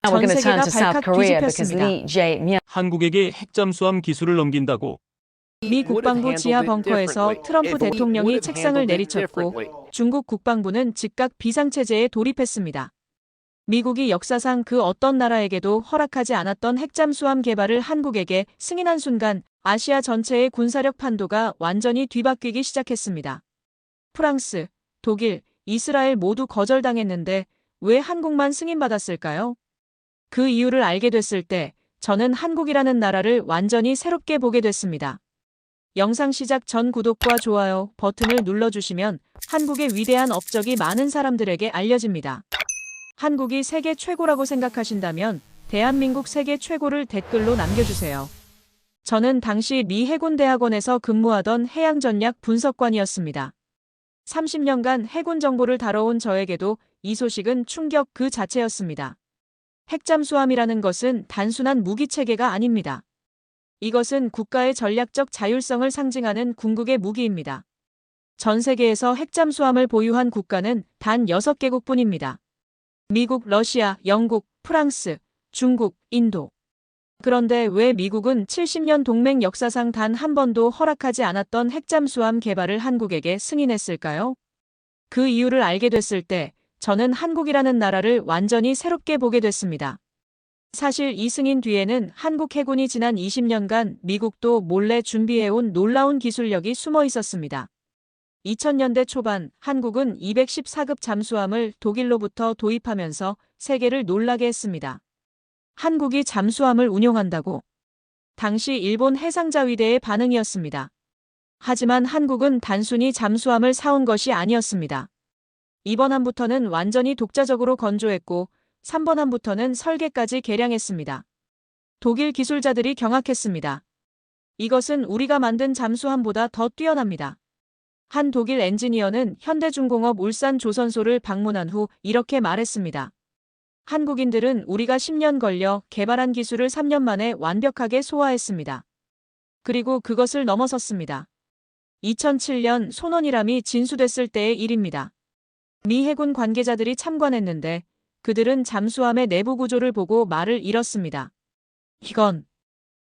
Now we're 전 going to turn 세계가 to South 발칵 Korea because 뒤집혔습니다. Lee Jae-myung 한국에게 핵잠수함 기술을 넘긴다고 미 국방부 지하 벙커에서 트럼프 대통령이 책상을 내리쳤고 중국 국방부는 즉각 비상체제에 돌입했습니다. 미국이 역사상 그 어떤 나라에게도 허락하지 않았던 핵잠수함 개발을 한국에게 승인한 순간 아시아 전체의 군사력 판도가 완전히 뒤바뀌기 시작했습니다. 프랑스, 독일, 이스라엘 모두 거절당했는데 왜 한국만 승인받았을까요? 그 이유를 알게 됐을 때 저는 한국이라는 나라를 완전히 새롭게 보게 됐습니다. 영상 시작 전 구독과 좋아요 버튼을 눌러주시면 한국의 위대한 업적이 많은 사람들에게 알려집니다. 한국이 세계 최고라고 생각하신다면 대한민국 세계 최고를 댓글로 남겨주세요. 저는 당시 미 해군대학원에서 근무하던 해양전략 분석관이었습니다. 30년간 해군 정보를 다뤄온 저에게도 이 소식은 충격 그 자체였습니다. 핵잠수함이라는 것은 단순한 무기체계가 아닙니다. 이것은 국가의 전략적 자율성을 상징하는 궁극의 무기입니다. 전 세계에서 핵잠수함을 보유한 국가는 단 6개국뿐입니다. 미국, 러시아, 영국, 프랑스, 중국, 인도. 그런데 왜 미국은 70년 동맹 역사상 단 한 번도 허락하지 않았던 핵잠수함 개발을 한국에게 승인했을까요? 그 이유를 알게 됐을 때 저는 한국이라는 나라를 완전히 새롭게 보게 됐습니다. 사실 이 승인 뒤에는 한국 해군이 지난 20년간 미국도 몰래 준비해온 놀라운 기술력이 숨어 있었습니다. 2000년대 초반 한국은 214급 잠수함을 독일로부터 도입하면서 세계를 놀라게 했습니다. 한국이 잠수함을 운용한다고? 당시 일본 해상자위대의 반응이었습니다. 하지만 한국은 단순히 잠수함을 사온 것이 아니었습니다. 2번 함부터는 완전히 독자적으로 건조했고 3번 함부터는 설계까지 개량했습니다. 독일 기술자들이 경악했습니다. 이것은 우리가 만든 잠수함보다 더 뛰어납니다. 한 독일 엔지니어는 현대중공업 울산 조선소를 방문한 후 이렇게 말했습니다. 한국인들은 우리가 10년 걸려 개발한 기술을 3년 만에 완벽하게 소화했습니다. 그리고 그것을 넘어섰습니다. 2007년 손원이람이 진수됐을 때의 일입니다. 미 해군 관계자들이 참관했는데 그들은 잠수함의 내부 구조를 보고 말을 잃었습니다. 이건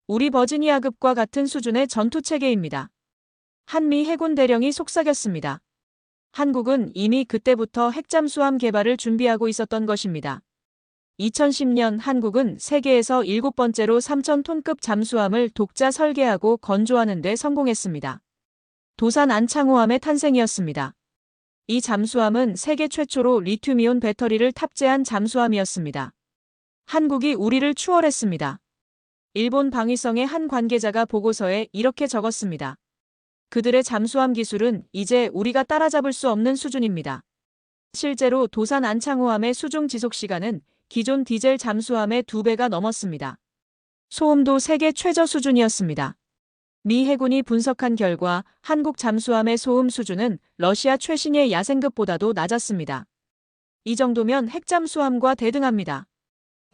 우리 버지니아급과 같은 수준의 전투체계입니다. 한미 해군 대령이 속삭였습니다. 한국은 이미 그때부터 핵잠수함 개발을 준비하고 있었던 것입니다. 2010년 한국은 세계에서 7번째로 3,000톤급 잠수함을 독자 설계하고 건조하는 데 성공했습니다. 도산 안창호함의 탄생이었습니다. 이 잠수함은 세계 최초로 리튬이온 배터리를 탑재한 잠수함이었습니다. 한국이 우리를 추월했습니다. 일본 방위성의 한 관계자가 보고서에 이렇게 적었습니다. 그들의 잠수함 기술은 이제 우리가 따라잡을 수 없는 수준입니다. 실제로 도산 안창호함의 수중 지속 시간은 기존 디젤 잠수함의 2배가 넘었습니다. 소음도 세계 최저 수준이었습니다. 미 해군이 분석한 결과 한국 잠수함의 소음 수준은 러시아 최신의 야생급보다도 낮았습니다. 이 정도면 핵잠수함과 대등합니다.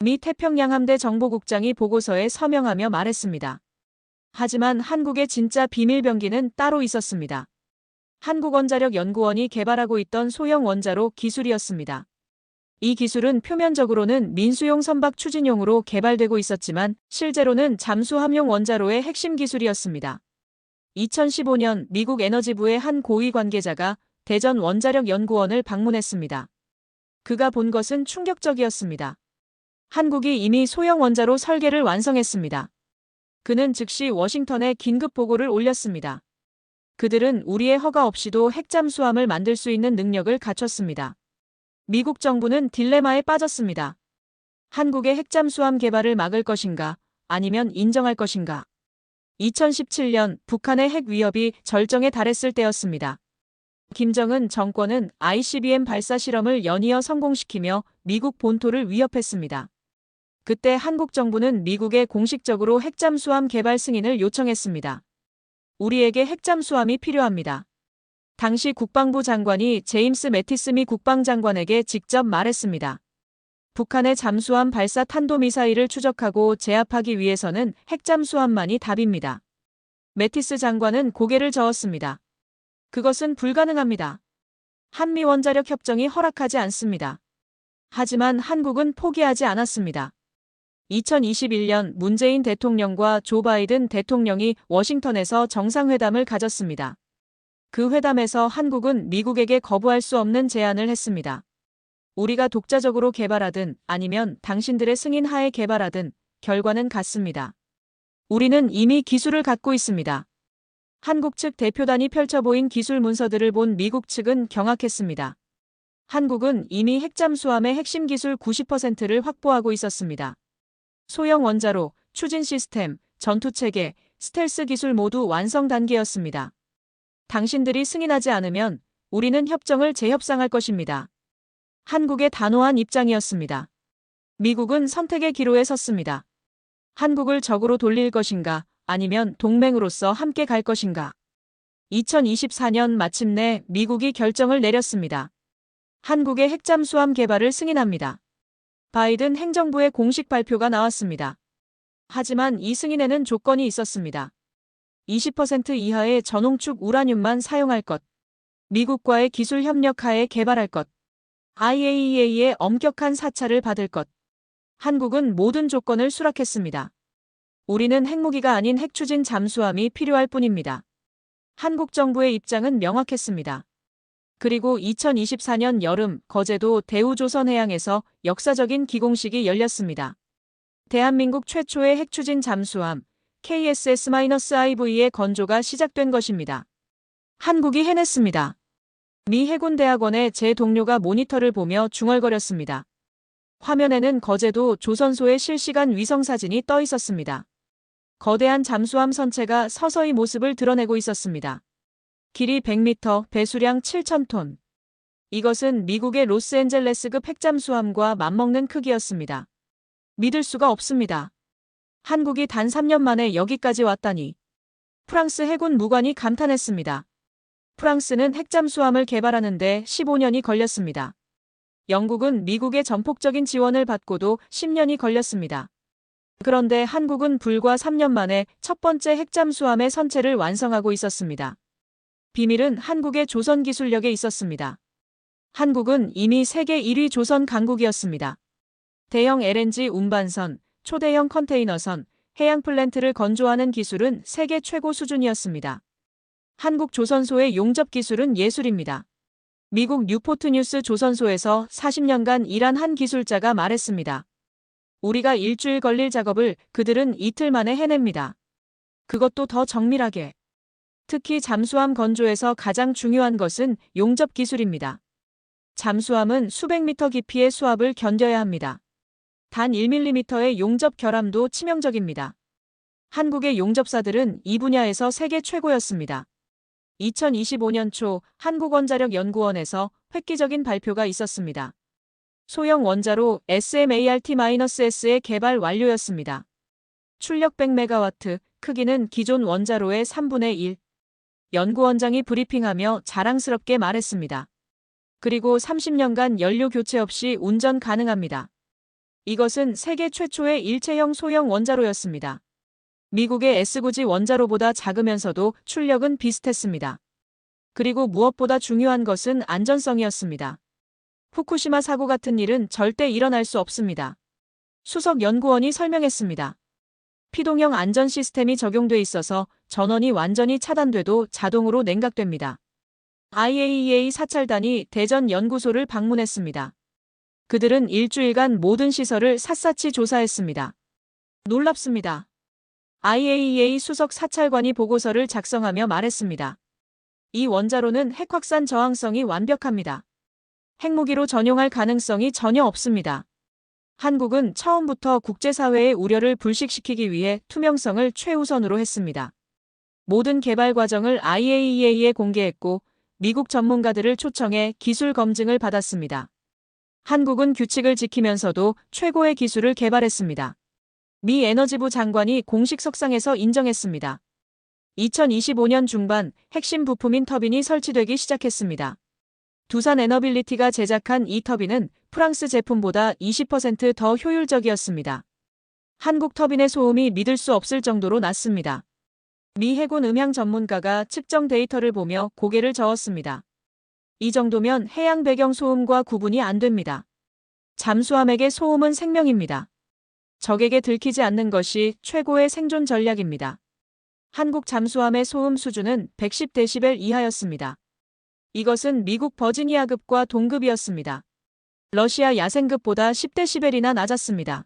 미 태평양함대 정보국장이 보고서에 서명하며 말했습니다. 하지만 한국의 진짜 비밀병기는 따로 있었습니다. 한국원자력연구원이 개발하고 있던 소형 원자로 기술이었습니다. 이 기술은 표면적으로는 민수용 선박 추진용으로 개발되고 있었지만 실제로는 잠수함용 원자로의 핵심 기술이었습니다. 2015년 미국 에너지부의 한 고위 관계자가 대전 원자력연구원을 방문했습니다. 그가 본 것은 충격적이었습니다. 한국이 이미 소형 원자로 설계를 완성했습니다. 그는 즉시 워싱턴에 긴급 보고를 올렸습니다. 그들은 우리의 허가 없이도 핵잠수함을 만들 수 있는 능력을 갖췄습니다. 미국 정부는 딜레마에 빠졌습니다. 한국의 핵잠수함 개발을 막을 것인가, 아니면 인정할 것인가. 2017년 북한의 핵 위협이 절정에 달했을 때였습니다. 김정은 정권은 ICBM 발사 실험을 연이어 성공시키며 미국 본토를 위협했습니다. 그때 한국 정부는 미국에 공식적으로 핵잠수함 개발 승인을 요청했습니다. 우리에게 핵잠수함이 필요합니다. 당시 국방부 장관이 제임스 매티스 미 국방장관에게 직접 말했습니다. 북한의 잠수함 발사 탄도미사일을 추적하고 제압하기 위해서는 핵잠수함만이 답입니다. 매티스 장관은 고개를 저었습니다. 그것은 불가능합니다. 한미 원자력 협정이 허락하지 않습니다. 하지만 한국은 포기하지 않았습니다. 2021년 문재인 대통령과 조 바이든 대통령이 워싱턴에서 정상회담을 가졌습니다. 그 회담에서 한국은 미국에게 거부할 수 없는 제안을 했습니다. 우리가 독자적으로 개발하든 아니면 당신들의 승인 하에 개발하든 결과는 같습니다. 우리는 이미 기술을 갖고 있습니다. 한국 측 대표단이 펼쳐 보인 기술 문서들을 본 미국 측은 경악했습니다. 한국은 이미 핵잠수함의 핵심 기술 90%를 확보하고 있었습니다. 소형 원자로, 추진 시스템, 전투체계, 스텔스 기술 모두 완성 단계였습니다. 당신들이 승인하지 않으면 우리는 협정을 재협상할 것입니다. 한국의 단호한 입장이었습니다. 미국은 선택의 기로에 섰습니다. 한국을 적으로 돌릴 것인가, 아니면 동맹으로서 함께 갈 것인가. 2024년 마침내 미국이 결정을 내렸습니다. 한국의 핵잠수함 개발을 승인합니다. 바이든 행정부의 공식 발표가 나왔습니다. 하지만 이 승인에는 조건이 있었습니다. 20% 이하의 전홍축 우라늄만 사용할 것, 미국과의 기술 협력 하에 개발할 것, IAEA의 엄격한 사찰을 받을 것. 한국은 모든 조건을 수락했습니다. 우리는 핵무기가 아닌 핵추진 잠수함이 필요할 뿐입니다. 한국 정부의 입장은 명확했습니다. 그리고 2024년 여름 거제도 대우조선해양에서 역사적인 기공식이 열렸습니다. 대한민국 최초의 핵추진 잠수함 KSS-IV의 건조가 시작된 것입니다. 한국이 해냈습니다. 미 해군대학원의 제 동료가 모니터를 보며 중얼거렸습니다. 화면에는 거제도 조선소의 실시간 위성사진이 떠 있었습니다. 거대한 잠수함 선체가 서서히 모습을 드러내고 있었습니다. 길이 100m, 배수량 7,000톤. 이것은 미국의 로스앤젤레스급 핵잠수함과 맞먹는 크기였습니다. 믿을 수가 없습니다. 한국이 단 3년 만에 여기까지 왔다니. 프랑스 해군 무관이 감탄했습니다. 프랑스는 핵잠수함을 개발하는데 15년이 걸렸습니다. 영국은 미국의 전폭적인 지원을 받고도 10년이 걸렸습니다. 그런데 한국은 불과 3년 만에 첫 번째 핵잠수함의 선체를 완성하고 있었습니다. 비밀은 한국의 조선 기술력에 있었습니다. 한국은 이미 세계 1위 조선 강국이었습니다. 대형 LNG 운반선, 초대형 컨테이너선, 해양 플랜트를 건조하는 기술은 세계 최고 수준이었습니다. 한국 조선소의 용접 기술은 예술입니다. 미국 뉴포트 뉴스 조선소에서 40년간 일한 한 기술자가 말했습니다. 우리가 일주일 걸릴 작업을 그들은 이틀 만에 해냅니다. 그것도 더 정밀하게. 특히 잠수함 건조에서 가장 중요한 것은 용접 기술입니다. 잠수함은 수백 미터 깊이의 수압을 견뎌야 합니다. 단 1mm의 용접 결함도 치명적입니다. 한국의 용접사들은 이 분야에서 세계 최고였습니다. 2025년 초 한국원자력연구원에서 획기적인 발표가 있었습니다. 소형 원자로 SMART-S의 개발 완료였습니다. 출력 100MW, 크기는 기존 원자로의 3분의 1. 연구원장이 브리핑하며 자랑스럽게 말했습니다. 그리고 30년간 연료 교체 없이 운전 가능합니다. 이것은 세계 최초의 일체형 소형 원자로였습니다. 미국의 S구지 원자로보다 작으면서도 출력은 비슷했습니다. 그리고 무엇보다 중요한 것은 안전성이었습니다. 후쿠시마 사고 같은 일은 절대 일어날 수 없습니다. 수석 연구원이 설명했습니다. 피동형 안전 시스템이 적용돼 있어서 전원이 완전히 차단돼도 자동으로 냉각됩니다. IAEA 사찰단이 대전 연구소를 방문했습니다. 그들은 일주일간 모든 시설을 샅샅이 조사했습니다. 놀랍습니다. IAEA 수석 사찰관이 보고서를 작성하며 말했습니다. 이 원자로는 핵 확산 저항성이 완벽합니다. 핵무기로 전용할 가능성이 전혀 없습니다. 한국은 처음부터 국제사회의 우려를 불식시키기 위해 투명성을 최우선으로 했습니다. 모든 개발 과정을 IAEA에 공개했고 미국 전문가들을 초청해 기술 검증을 받았습니다. 한국은 규칙을 지키면서도 최고의 기술을 개발했습니다. 미 에너지부 장관이 공식 석상에서 인정했습니다. 2025년 중반 핵심 부품인 터빈이 설치되기 시작했습니다. 두산 에너빌리티가 제작한 이 터빈은 프랑스 제품보다 20% 더 효율적이었습니다. 한국 터빈의 소음이 믿을 수 없을 정도로 낮습니다. 미 해군 음향 전문가가 측정 데이터를 보며 고개를 저었습니다. 이 정도면 해양 배경 소음과 구분이 안 됩니다. 잠수함에게 소음은 생명입니다. 적에게 들키지 않는 것이 최고의 생존 전략입니다. 한국 잠수함의 소음 수준은 110데시벨 이하였습니다. 이것은 미국 버지니아급과 동급이었습니다. 러시아 야생급보다 10데시벨이나 낮았습니다.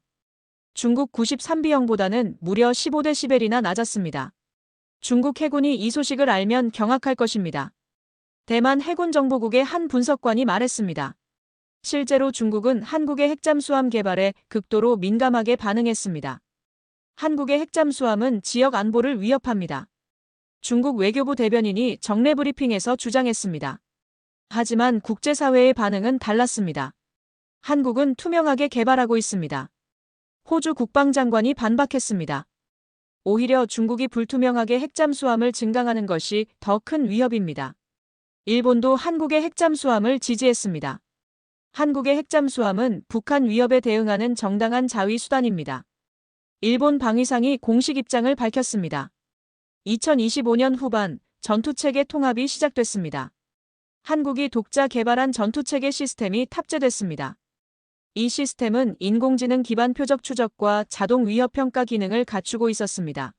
중국 93B형보다는 무려 15데시벨이나 낮았습니다. 중국 해군이 이 소식을 알면 경악할 것입니다. 대만 해군정보국의 한 분석관이 말했습니다. 실제로 중국은 한국의 핵잠수함 개발에 극도로 민감하게 반응했습니다. 한국의 핵잠수함은 지역 안보를 위협합니다. 중국 외교부 대변인이 정례 브리핑에서 주장했습니다. 하지만 국제사회의 반응은 달랐습니다. 한국은 투명하게 개발하고 있습니다. 호주 국방장관이 반박했습니다. 오히려 중국이 불투명하게 핵잠수함을 증강하는 것이 더 큰 위협입니다. 일본도 한국의 핵잠수함을 지지했습니다. 한국의 핵잠수함은 북한 위협에 대응하는 정당한 자위 수단입니다. 일본 방위상이 공식 입장을 밝혔습니다. 2025년 후반 전투체계 통합이 시작됐습니다. 한국이 독자 개발한 전투체계 시스템이 탑재됐습니다. 이 시스템은 인공지능 기반 표적 추적과 자동 위협 평가 기능을 갖추고 있었습니다.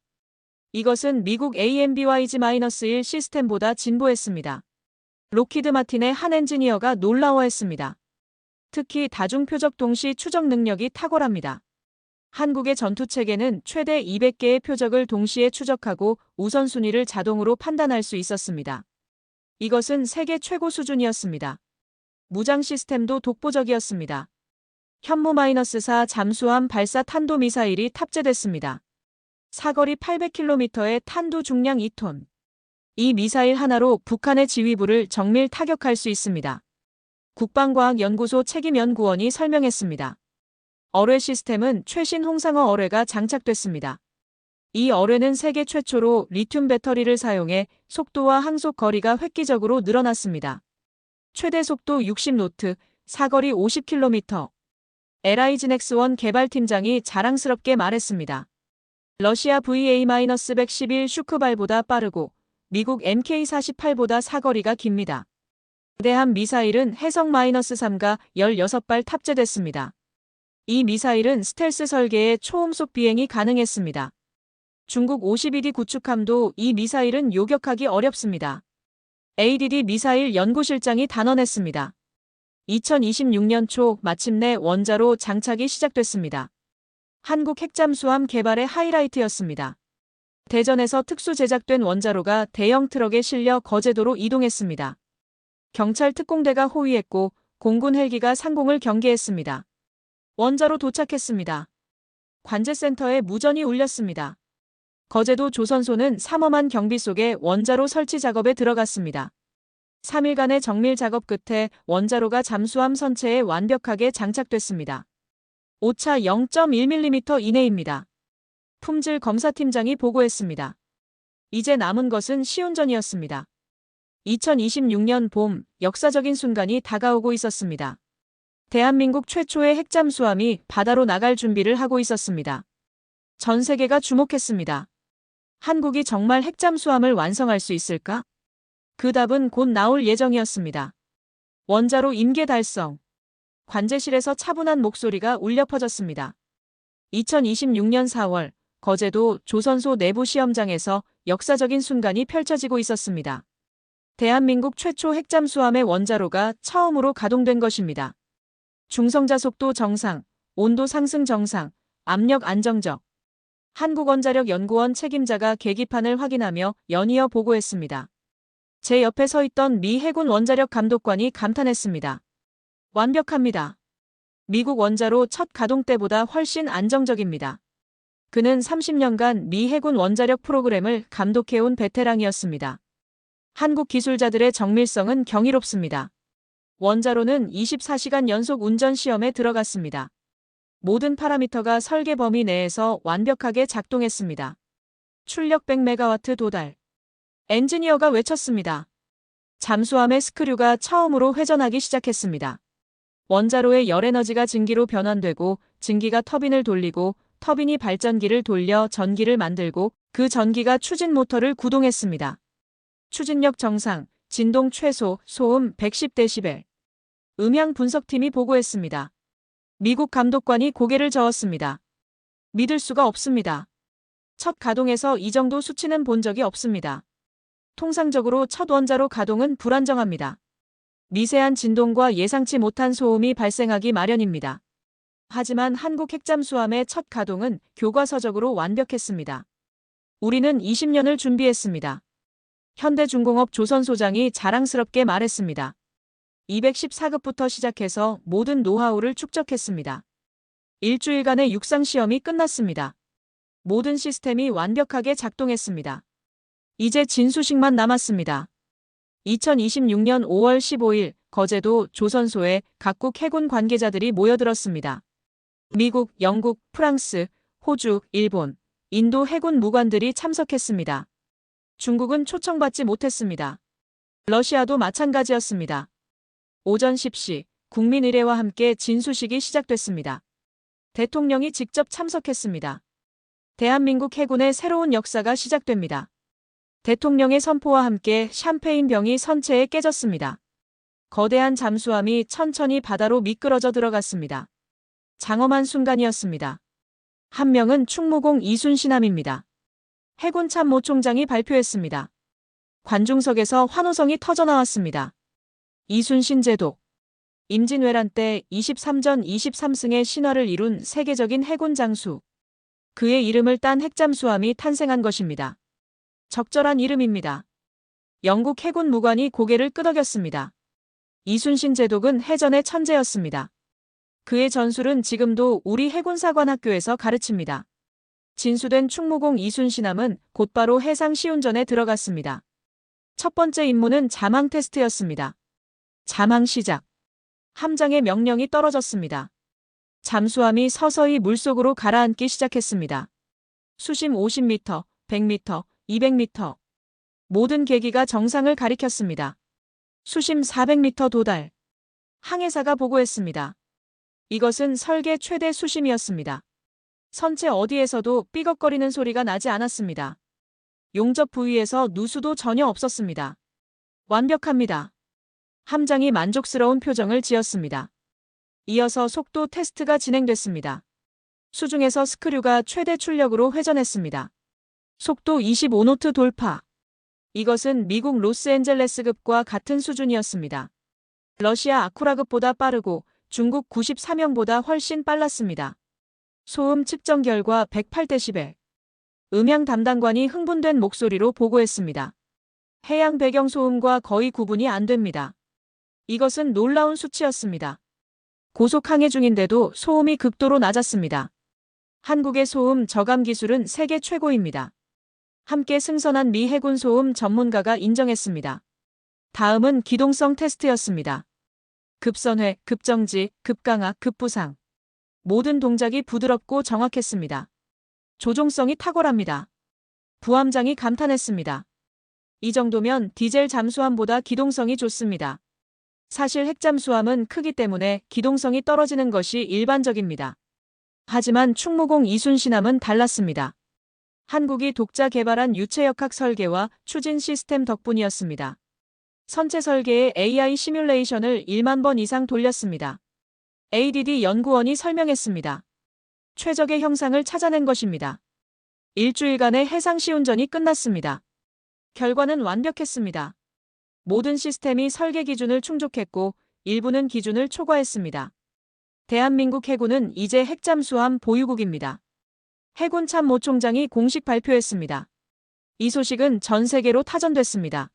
이것은 미국 AMBYG-1 시스템보다 진보했습니다. 록히드 마틴의 한 엔지니어가 놀라워했습니다. 특히 다중 표적 동시 추적 능력이 탁월합니다. 한국의 전투체계는 최대 200개의 표적을 동시에 추적하고 우선순위를 자동으로 판단할 수 있었습니다. 이것은 세계 최고 수준이었습니다. 무장 시스템도 독보적이었습니다. 현무-4 잠수함 발사 탄도미사일이 탑재됐습니다. 사거리 800km의 탄두 중량 2톤. 이 미사일 하나로 북한의 지휘부를 정밀 타격할 수 있습니다. 국방과학연구소 책임연구원이 설명했습니다. 어뢰 시스템은 최신 홍상어 어뢰가 장착됐습니다. 이 어뢰는 세계 최초로 리튬 배터리를 사용해 속도와 항속 거리가 획기적으로 늘어났습니다. 최대 속도 60노트, 사거리 50km. LIGNX1 개발팀장이 자랑스럽게 말했습니다. 러시아 VA-111 슈크발보다 빠르고 미국 MK48보다 사거리가 깁니다. 대한 미사일은 해성-3가 16발 탑재됐습니다. 이 미사일은 스텔스 설계의 초음속 비행이 가능했습니다. 중국 52D 구축함도 이 미사일은 요격하기 어렵습니다. ADD 미사일 연구실장이 단언했습니다. 2026년 초 마침내 원자로 장착이 시작됐습니다. 한국 핵잠수함 개발의 하이라이트였습니다. 대전에서 특수 제작된 원자로가 대형 트럭에 실려 거제도로 이동했습니다. 경찰 특공대가 호위했고 공군 헬기가 상공을 경계했습니다. 원자로 도착했습니다. 관제센터에 무전이 울렸습니다. 거제도 조선소는 삼엄한 경비 속에 원자로 설치 작업에 들어갔습니다. 3일간의 정밀 작업 끝에 원자로가 잠수함 선체에 완벽하게 장착됐습니다. 오차 0.1mm 이내입니다. 품질 검사팀장이 보고했습니다. 이제 남은 것은 시운전이었습니다. 2026년 봄 역사적인 순간이 다가오고 있었습니다. 대한민국 최초의 핵잠수함이 바다로 나갈 준비를 하고 있었습니다. 전 세계가 주목했습니다. 한국이 정말 핵잠수함을 완성할 수 있을까? 그 답은 곧 나올 예정이었습니다. 원자로 임계 달성. 관제실에서 차분한 목소리가 울려 퍼졌습니다. 2026년 4월 거제도 조선소 내부 시험장에서 역사적인 순간이 펼쳐지고 있었습니다. 대한민국 최초 핵잠수함의 원자로가 처음으로 가동된 것입니다. 중성자 속도 정상, 온도 상승 정상, 압력 안정적. 한국원자력연구원 책임자가 계기판을 확인하며 연이어 보고했습니다. 제 옆에 서 있던 미 해군 원자력 감독관이 감탄했습니다. 완벽합니다. 미국 원자로 첫 가동 때보다 훨씬 안정적입니다. 그는 30년간 미 해군 원자력 프로그램을 감독해온 베테랑이었습니다. 한국 기술자들의 정밀성은 경이롭습니다. 원자로는 24시간 연속 운전 시험에 들어갔습니다. 모든 파라미터가 설계 범위 내에서 완벽하게 작동했습니다. 출력 100메가와트 도달. 엔지니어가 외쳤습니다. 잠수함의 스크류가 처음으로 회전하기 시작했습니다. 원자로의 열에너지가 증기로 변환되고 증기가 터빈을 돌리고 터빈이 발전기를 돌려 전기를 만들고 그 전기가 추진 모터를 구동했습니다. 추진력 정상, 진동 최소, 소음 110데시벨. 음향 분석팀이 보고했습니다. 미국 감독관이 고개를 저었습니다. 믿을 수가 없습니다. 첫 가동에서 이 정도 수치는 본 적이 없습니다. 통상적으로 첫 원자로 가동은 불안정합니다. 미세한 진동과 예상치 못한 소음이 발생하기 마련입니다. 하지만 한국 핵잠수함의 첫 가동은 교과서적으로 완벽했습니다. 우리는 20년을 준비했습니다. 현대중공업 조선소장이 자랑스럽게 말했습니다. 214급부터 시작해서 모든 노하우를 축적했습니다. 일주일간의 육상시험이 끝났습니다. 모든 시스템이 완벽하게 작동했습니다. 이제 진수식만 남았습니다. 2026년 5월 15일 거제도 조선소에 각국 해군 관계자들이 모여들었습니다. 미국, 영국, 프랑스, 호주, 일본, 인도 해군 무관들이 참석했습니다. 중국은 초청받지 못했습니다. 러시아도 마찬가지였습니다. 오전 10시 국민의례와 함께 진수식이 시작됐습니다. 대통령이 직접 참석했습니다. 대한민국 해군의 새로운 역사가 시작됩니다. 대통령의 선포와 함께 샴페인 병이 선체에 깨졌습니다. 거대한 잠수함이 천천히 바다로 미끄러져 들어갔습니다. 장엄한 순간이었습니다. 한 명은 충무공 이순신함입니다. 해군 참모총장이 발표했습니다. 관중석에서 환호성이 터져나왔습니다. 이순신 제독. 임진왜란 때 23전 23승의 신화를 이룬 세계적인 해군 장수. 그의 이름을 딴 핵잠수함이 탄생한 것입니다. 적절한 이름입니다. 영국 해군 무관이 고개를 끄덕였습니다. 이순신 제독은 해전의 천재였습니다. 그의 전술은 지금도 우리 해군사관학교에서 가르칩니다. 진수된 충무공 이순신함은 곧바로 해상 시운전에 들어갔습니다. 첫 번째 임무는 자망 테스트였습니다. 자망 시작. 함장의 명령이 떨어졌습니다. 잠수함이 서서히 물속으로 가라앉기 시작했습니다. 수심 50m, 100m, 200m. 모든 계기가 정상을 가리켰습니다. 수심 400m 도달. 항해사가 보고했습니다. 이것은 설계 최대 수심이었습니다. 선체 어디에서도 삐걱거리는 소리가 나지 않았습니다. 용접 부위에서 누수도 전혀 없었습니다. 완벽합니다. 함장이 만족스러운 표정을 지었습니다. 이어서 속도 테스트가 진행됐습니다. 수중에서 스크류가 최대 출력으로 회전했습니다. 속도 25노트 돌파. 이것은 미국 로스앤젤레스급과 같은 수준이었습니다. 러시아 아쿠라급보다 빠르고 중국 94명보다 훨씬 빨랐습니다. 소음 측정 결과 108데시벨. 음향 담당관이 흥분된 목소리로 보고했습니다. 해양 배경 소음과 거의 구분이 안 됩니다. 이것은 놀라운 수치였습니다. 고속 항해 중인데도 소음이 극도로 낮았습니다. 한국의 소음 저감 기술은 세계 최고입니다. 함께 승선한 미 해군 소음 전문가가 인정했습니다. 다음은 기동성 테스트였습니다. 급선회, 급정지, 급강하, 급부상. 모든 동작이 부드럽고 정확했습니다. 조종성이 탁월합니다. 부함장이 감탄했습니다. 이 정도면 디젤 잠수함보다 기동성이 좋습니다. 사실 핵잠수함은 크기 때문에 기동성이 떨어지는 것이 일반적입니다. 하지만 충무공 이순신함은 달랐습니다. 한국이 독자 개발한 유체역학 설계와 추진 시스템 덕분이었습니다. 선체 설계의 AI 시뮬레이션을 1만 번 이상 돌렸습니다. ADD 연구원이 설명했습니다. 최적의 형상을 찾아낸 것입니다. 일주일간의 해상 시운전이 끝났습니다. 결과는 완벽했습니다. 모든 시스템이 설계 기준을 충족했고 일부는 기준을 초과했습니다. 대한민국 해군은 이제 핵잠수함 보유국입니다. 해군 참모총장이 공식 발표했습니다. 이 소식은 전 세계로 타전됐습니다.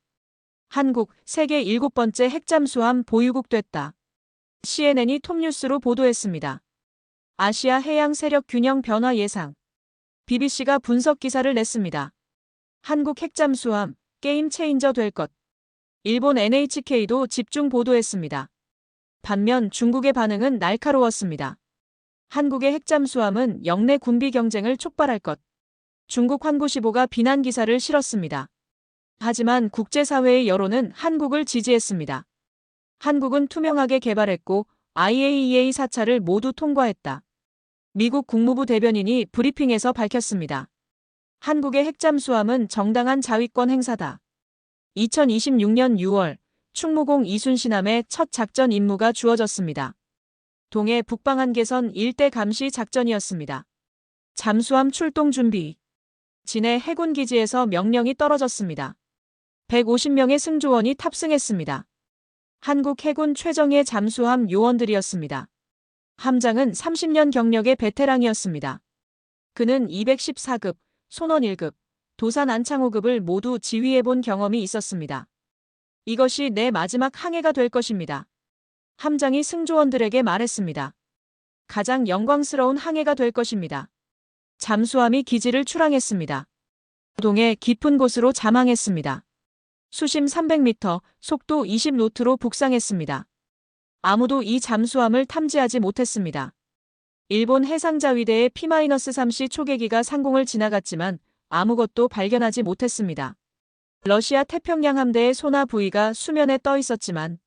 한국, 세계 7번째 핵잠수함 보유국 됐다. CNN이 톱뉴스로 보도했습니다. 아시아 해양 세력 균형 변화 예상. BBC가 분석 기사를 냈습니다. 한국 핵잠수함, 게임 체인저 될 것. 일본 NHK도 집중 보도했습니다. 반면 중국의 반응은 날카로웠습니다. 한국의 핵잠수함은 영내 군비 경쟁을 촉발할 것. 중국 환구시보가 비난 기사를 실었습니다. 하지만 국제사회의 여론은 한국을 지지했습니다. 한국은 투명하게 개발했고 IAEA 4차를 모두 통과했다. 미국 국무부 대변인이 브리핑에서 밝혔습니다. 한국의 핵잠수함은 정당한 자위권 행사다. 2026년 6월 충무공 이순신함의 첫 작전 임무가 주어졌습니다. 동해 북방한계선 일대 감시 작전이었습니다. 잠수함 출동 준비. 진해 해군기지에서 명령이 떨어졌습니다. 150명의 승조원이 탑승했습니다. 한국 해군 최정예 잠수함 요원들이었습니다. 함장은 30년 경력의 베테랑이었습니다. 그는 214급, 손원 1급, 도산 안창호급을 모두 지휘해본 경험이 있었습니다. 이것이 내 마지막 항해가 될 것입니다. 함장이 승조원들에게 말했습니다. 가장 영광스러운 항해가 될 것입니다. 잠수함이 기지를 출항했습니다. 동해 깊은 곳으로 잠항했습니다. 수심 300m, 속도 20노트로 북상했습니다. 아무도 이 잠수함을 탐지하지 못했습니다. 일본 해상자위대의 P-3C 초계기가 상공을 지나갔지만 아무것도 발견하지 못했습니다. 러시아 태평양 함대의 소나 부위가 수면에 떠 있었지만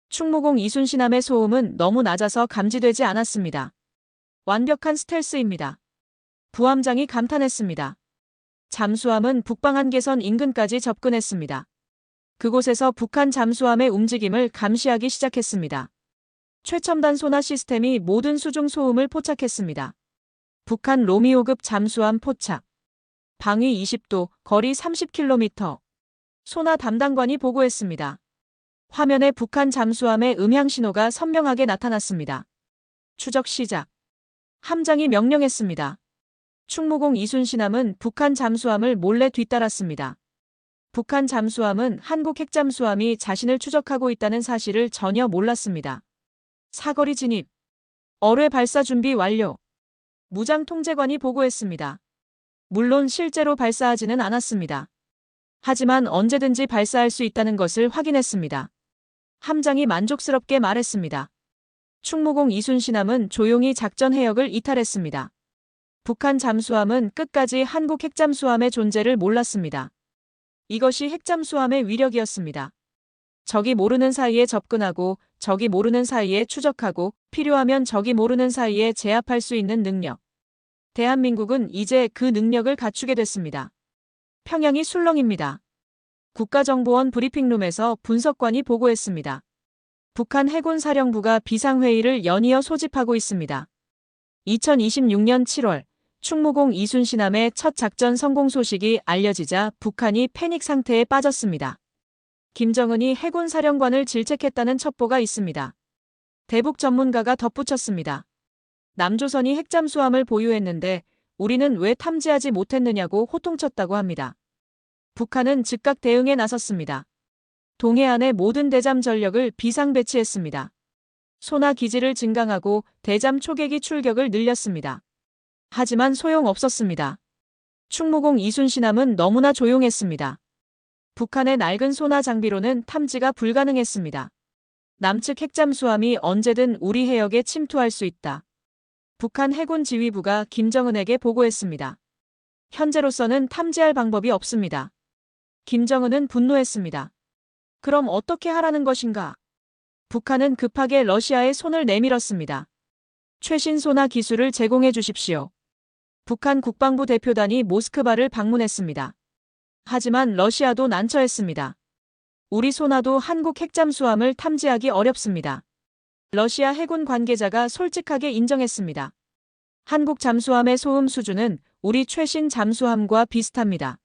충무공 이순신함의 소음은 너무 낮아서 감지되지 않았습니다. 완벽한 스텔스입니다. 부함장이 감탄했습니다. 잠수함은 북방한계선 인근까지 접근했습니다. 그곳에서 북한 잠수함의 움직임을 감시하기 시작했습니다. 최첨단 소나 시스템이 모든 수중 소음을 포착했습니다. 북한 로미오급 잠수함 포착. 방위 20도, 거리 30km. 소나 담당관이 보고했습니다. 화면에 북한 잠수함의 음향 신호가 선명하게 나타났습니다. 추적 시작. 함장이 명령했습니다. 충무공 이순신함은 북한 잠수함을 몰래 뒤따랐습니다. 북한 잠수함은 한국 핵잠수함이 자신을 추적하고 있다는 사실을 전혀 몰랐습니다. 사거리 진입. 어뢰 발사 준비 완료. 무장 통제관이 보고했습니다. 물론 실제로 발사하지는 않았습니다. 하지만 언제든지 발사할 수 있다는 것을 확인했습니다. 함장이 만족스럽게 말했습니다. 충무공 이순신함은 조용히 작전 해역을 이탈했습니다. 북한 잠수함은 끝까지 한국 핵잠수함의 존재를 몰랐습니다. 이것이 핵잠수함의 위력이었습니다. 적이 모르는 사이에 접근하고 적이 모르는 사이에 추적하고 필요하면 적이 모르는 사이에 제압할 수 있는 능력. 대한민국은 이제 그 능력을 갖추게 됐습니다. 평양이 술렁입니다. 국가정보원 브리핑룸에서 분석관이 보고했습니다. 북한 해군사령부가 비상회의를 연이어 소집하고 있습니다. 2026년 7월 충무공 이순신함의 첫 작전 성공 소식이 알려지자 북한이 패닉 상태에 빠졌습니다. 김정은이 해군사령관을 질책했다는 첩보가 있습니다. 대북 전문가가 덧붙였습니다. 남조선이 핵잠수함을 보유했는데 우리는 왜 탐지하지 못했느냐고 호통쳤다고 합니다. 북한은 즉각 대응에 나섰습니다. 동해안의 모든 대잠 전력을 비상 배치했습니다. 소나 기지를 증강하고 대잠 초계기 출격을 늘렸습니다. 하지만 소용없었습니다. 충무공 이순신함은 너무나 조용했습니다. 북한의 낡은 소나 장비로는 탐지가 불가능했습니다. 남측 핵잠수함이 언제든 우리 해역에 침투할 수 있다. 북한 해군 지휘부가 김정은에게 보고했습니다. 현재로서는 탐지할 방법이 없습니다. 김정은은 분노했습니다. 그럼 어떻게 하라는 것인가? 북한은 급하게 러시아에 손을 내밀었습니다. 최신 소나 기술을 제공해 주십시오. 북한 국방부 대표단이 모스크바를 방문했습니다. 하지만 러시아도 난처했습니다. 우리 소나도 한국 핵잠수함을 탐지하기 어렵습니다. 러시아 해군 관계자가 솔직하게 인정했습니다. 한국 잠수함의 소음 수준은 우리 최신 잠수함과 비슷합니다.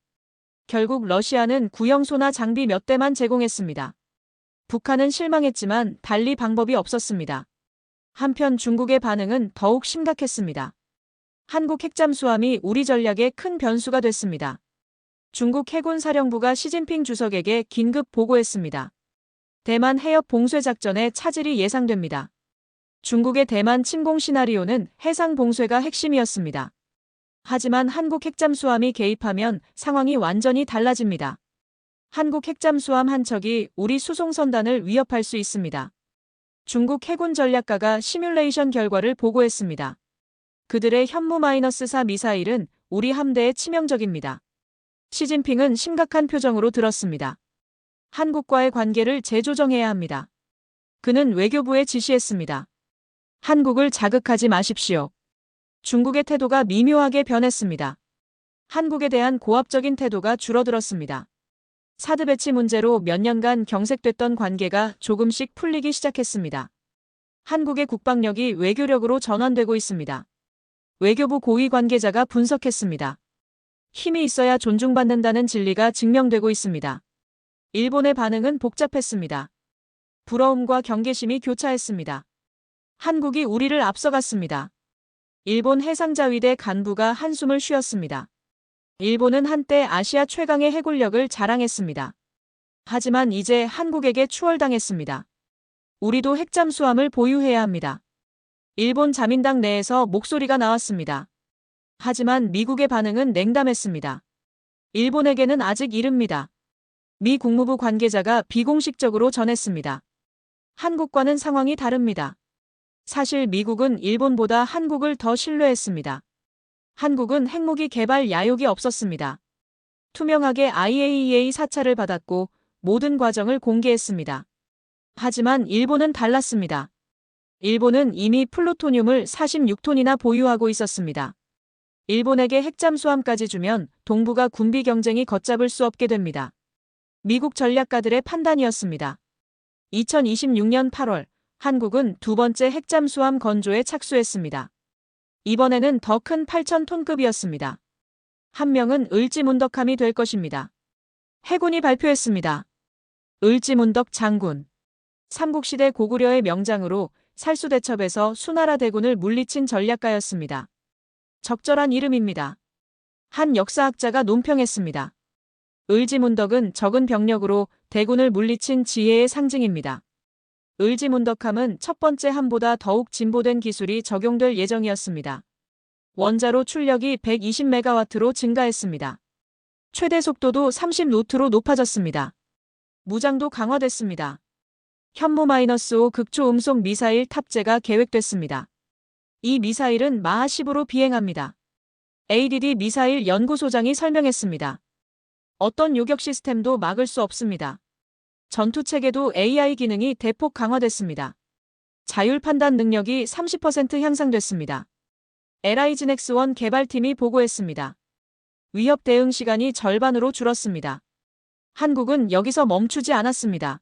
결국 러시아는 구형 소나 장비 몇 대만 제공했습니다. 북한은 실망했지만 달리 방법이 없었습니다. 한편 중국의 반응은 더욱 심각했습니다. 한국 핵잠수함이 우리 전략에 큰 변수가 됐습니다. 중국 해군사령부가 시진핑 주석에게 긴급 보고했습니다. 대만 해협 봉쇄 작전에 차질이 예상됩니다. 중국의 대만 침공 시나리오는 해상 봉쇄가 핵심이었습니다. 하지만 한국 핵잠수함이 개입하면 상황이 완전히 달라집니다. 한국 핵잠수함 한 척이 우리 수송선단을 위협할 수 있습니다. 중국 해군 전략가가 시뮬레이션 결과를 보고했습니다. 그들의 현무-4 미사일은 우리 함대에 치명적입니다. 시진핑은 심각한 표정으로 들었습니다. 한국과의 관계를 재조정해야 합니다. 그는 외교부에 지시했습니다. 한국을 자극하지 마십시오. 중국의 태도가 미묘하게 변했습니다. 한국에 대한 고압적인 태도가 줄어들었습니다. 사드 배치 문제로 몇 년간 경색됐던 관계가 조금씩 풀리기 시작했습니다. 한국의 국방력이 외교력으로 전환되고 있습니다. 외교부 고위 관계자가 분석했습니다. 힘이 있어야 존중받는다는 진리가 증명되고 있습니다. 일본의 반응은 복잡했습니다. 부러움과 경계심이 교차했습니다. 한국이 우리를 앞서갔습니다. 일본 해상자위대 간부가 한숨을 쉬었습니다. 일본은 한때 아시아 최강의 해군력을 자랑했습니다. 하지만 이제 한국에게 추월당했습니다. 우리도 핵잠수함을 보유해야 합니다. 일본 자민당 내에서 목소리가 나왔습니다. 하지만 미국의 반응은 냉담했습니다. 일본에게는 아직 이릅니다. 미 국무부 관계자가 비공식적으로 전했습니다. 한국과는 상황이 다릅니다. 사실 미국은 일본보다 한국을 더 신뢰했습니다. 한국은 핵무기 개발 야욕이 없었습니다. 투명하게 IAEA 사찰을 받았고 모든 과정을 공개했습니다. 하지만 일본은 달랐습니다. 일본은 이미 플루토늄을 46톤이나 보유하고 있었습니다. 일본에게 핵잠수함까지 주면 동북아 군비 경쟁이 걷잡을 수 없게 됩니다. 미국 전략가들의 판단이었습니다. 2026년 8월 한국은 두 번째 핵잠수함 건조에 착수했습니다. 이번에는 더 큰 8,000톤급이었습니다. 한 명은 을지문덕함이 될 것입니다. 해군이 발표했습니다. 을지문덕 장군. 삼국시대 고구려의 명장으로 살수대첩에서 수나라 대군을 물리친 전략가였습니다. 적절한 이름입니다. 한 역사학자가 논평했습니다. 을지문덕은 적은 병력으로 대군을 물리친 지혜의 상징입니다. 을지문덕함은 첫 번째 함보다 더욱 진보된 기술이 적용될 예정이었습니다. 원자로 출력이 120메가와트로 증가했습니다. 최대 속도도 30노트로 높아졌습니다. 무장도 강화됐습니다. 현무-5 극초음속 미사일 탑재가 계획됐습니다. 이 미사일은 마하 10으로 비행합니다. ADD 미사일 연구소장이 설명했습니다. 어떤 요격 시스템도 막을 수 없습니다. 전투체계도 AI 기능이 대폭 강화됐습니다. 자율 판단 능력이 30% 향상됐습니다. LIGNX1 개발팀이 보고했습니다. 위협 대응 시간이 절반으로 줄었습니다. 한국은 여기서 멈추지 않았습니다.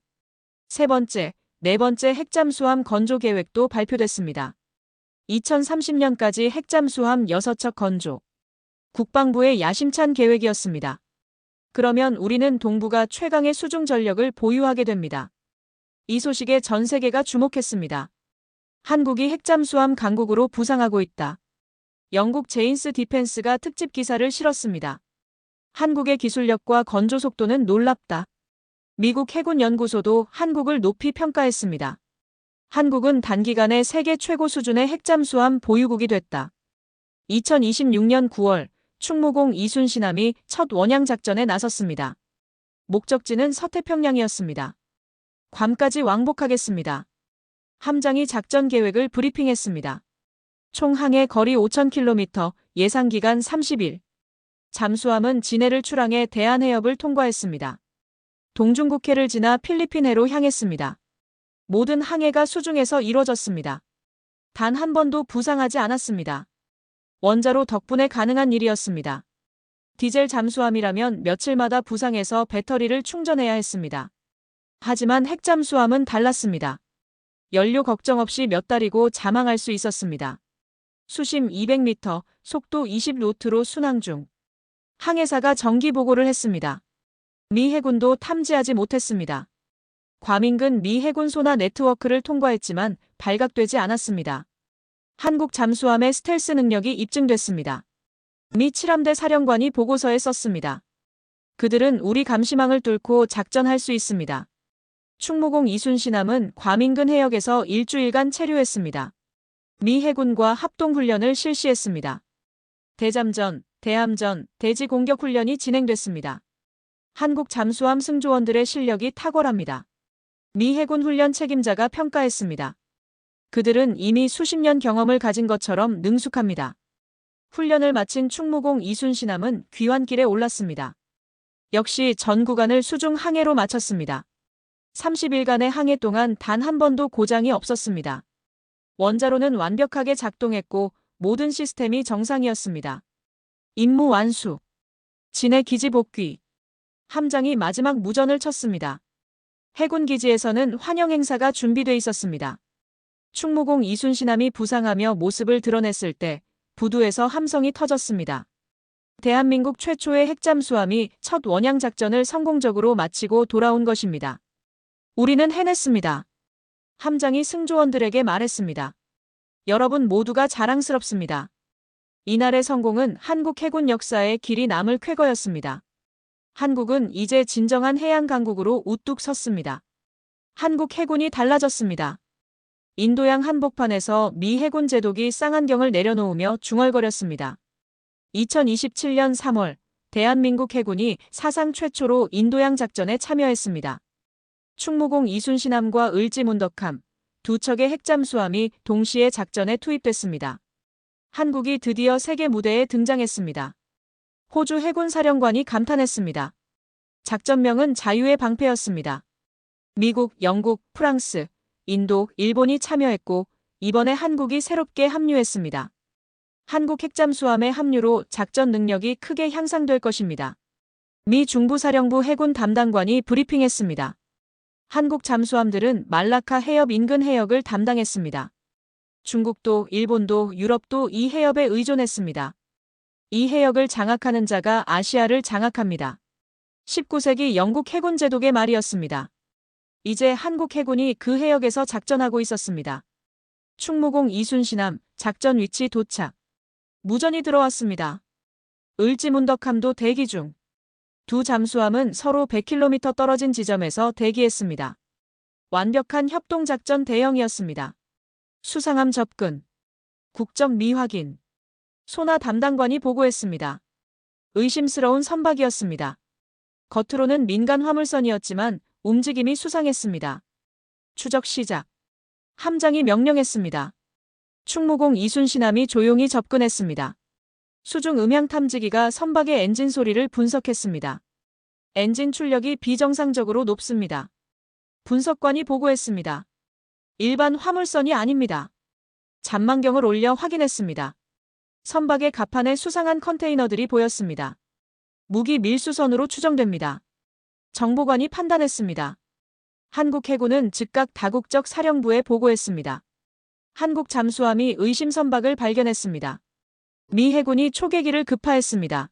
세 번째, 네 번째 핵잠수함 건조 계획도 발표됐습니다. 2030년까지 핵잠수함 6척 건조. 국방부의 야심찬 계획이었습니다. 그러면 우리는 동북아 최강의 수중 전력을 보유하게 됩니다. 이 소식에 전 세계가 주목했습니다. 한국이 핵잠수함 강국으로 부상하고 있다. 영국 제인스 디펜스가 특집 기사를 실었습니다. 한국의 기술력과 건조 속도는 놀랍다. 미국 해군연구소도 한국을 높이 평가했습니다. 한국은 단기간에 세계 최고 수준의 핵잠수함 보유국이 됐다. 2026년 9월 충무공 이순신함이 첫 원양 작전에 나섰습니다. 목적지는 서태평양이었습니다. 괌까지 왕복하겠습니다. 함장이 작전 계획을 브리핑했습니다. 총 항해 거리 5,000km, 예상 기간 30일. 잠수함은 진해를 출항해 대한해협을 통과했습니다. 동중국해를 지나 필리핀해로 향했습니다. 모든 항해가 수중에서 이루어졌습니다. 단 한 번도 부상하지 않았습니다. 원자로 덕분에 가능한 일이었습니다. 디젤 잠수함이라면 며칠마다 부상해서 배터리를 충전해야 했습니다. 하지만 핵잠수함은 달랐습니다. 연료 걱정 없이 몇 달이고 잠항할 수 있었습니다. 수심 200m, 속도 20노트로 순항 중. 항해사가 정기 보고를 했습니다. 미 해군도 탐지하지 못했습니다. 괌 인근 미 해군 소나 네트워크를 통과했지만 발각되지 않았습니다. 한국 잠수함의 스텔스 능력이 입증됐습니다. 미 7함대 사령관이 보고서에 썼습니다. 그들은 우리 감시망을 뚫고 작전할 수 있습니다. 충무공 이순신함은 괌 인근 해역에서 일주일간 체류했습니다. 미 해군과 합동훈련을 실시했습니다. 대잠전, 대함전, 대지 공격 훈련이 진행됐습니다. 한국 잠수함 승조원들의 실력이 탁월합니다. 미 해군 훈련 책임자가 평가했습니다. 그들은 이미 수십 년 경험을 가진 것처럼 능숙합니다. 훈련을 마친 충무공 이순신함은 귀환길에 올랐습니다. 역시 전 구간을 수중 항해로 마쳤습니다. 30일간의 항해 동안 단 한 번도 고장이 없었습니다. 원자로는 완벽하게 작동했고 모든 시스템이 정상이었습니다. 임무 완수. 진해 기지 복귀. 함장이 마지막 무전을 쳤습니다. 해군 기지에서는 환영 행사가 준비돼 있었습니다. 충무공 이순신함이 부상하며 모습을 드러냈을 때 부두에서 함성이 터졌습니다. 대한민국 최초의 핵잠수함이 첫 원양 작전을 성공적으로 마치고 돌아온 것입니다. 우리는 해냈습니다. 함장이 승조원들에게 말했습니다. 여러분 모두가 자랑스럽습니다. 이날의 성공은 한국 해군 역사에 길이 남을 쾌거였습니다. 한국은 이제 진정한 해양 강국으로 우뚝 섰습니다. 한국 해군이 달라졌습니다. 인도양 한복판에서 미 해군 제독이 쌍안경을 내려놓으며 중얼거렸습니다. 2027년 3월 대한민국 해군이 사상 최초로 인도양 작전에 참여했습니다. 충무공 이순신함과 을지문덕함, 두 척의 핵잠수함이 동시에 작전에 투입됐습니다. 한국이 드디어 세계 무대에 등장했습니다. 호주 해군 사령관이 감탄했습니다. 작전명은 자유의 방패였습니다. 미국, 영국, 프랑스, 인도, 일본이 참여했고 이번에 한국이 새롭게 합류했습니다. 한국 핵잠수함의 합류로 작전 능력이 크게 향상될 것입니다. 미 중부사령부 해군 담당관이 브리핑했습니다. 한국 잠수함들은 말라카 해협 인근 해역을 담당했습니다. 중국도 일본도 유럽도 이 해협에 의존했습니다. 이 해역을 장악하는 자가 아시아를 장악합니다. 19세기 영국 해군 제독의 말이었습니다. 이제 한국 해군이 그 해역에서 작전하고 있었습니다. 충무공 이순신함 작전 위치 도착. 무전이 들어왔습니다. 을지문덕함도 대기 중. 두 잠수함은 서로 100km 떨어진 지점에서 대기했습니다. 완벽한 협동작전 대형이었습니다. 수상함 접근. 국적 미확인. 소나 담당관이 보고했습니다. 의심스러운 선박이었습니다. 겉으로는 민간 화물선이었지만 움직임이 수상했습니다. 추적 시작. 함장이 명령했습니다. 충무공 이순신함이 조용히 접근했습니다. 수중 음향 탐지기가 선박의 엔진 소리를 분석했습니다. 엔진 출력이 비정상적으로 높습니다. 분석관이 보고했습니다. 일반 화물선이 아닙니다. 잠망경을 올려 확인했습니다. 선박의 갑판에 수상한 컨테이너들이 보였습니다. 무기 밀수선으로 추정됩니다. 정보관이 판단했습니다. 한국 해군은 즉각 다국적 사령부에 보고했습니다. 한국 잠수함이 의심 선박을 발견했습니다. 미 해군이 초계기를 급파했습니다.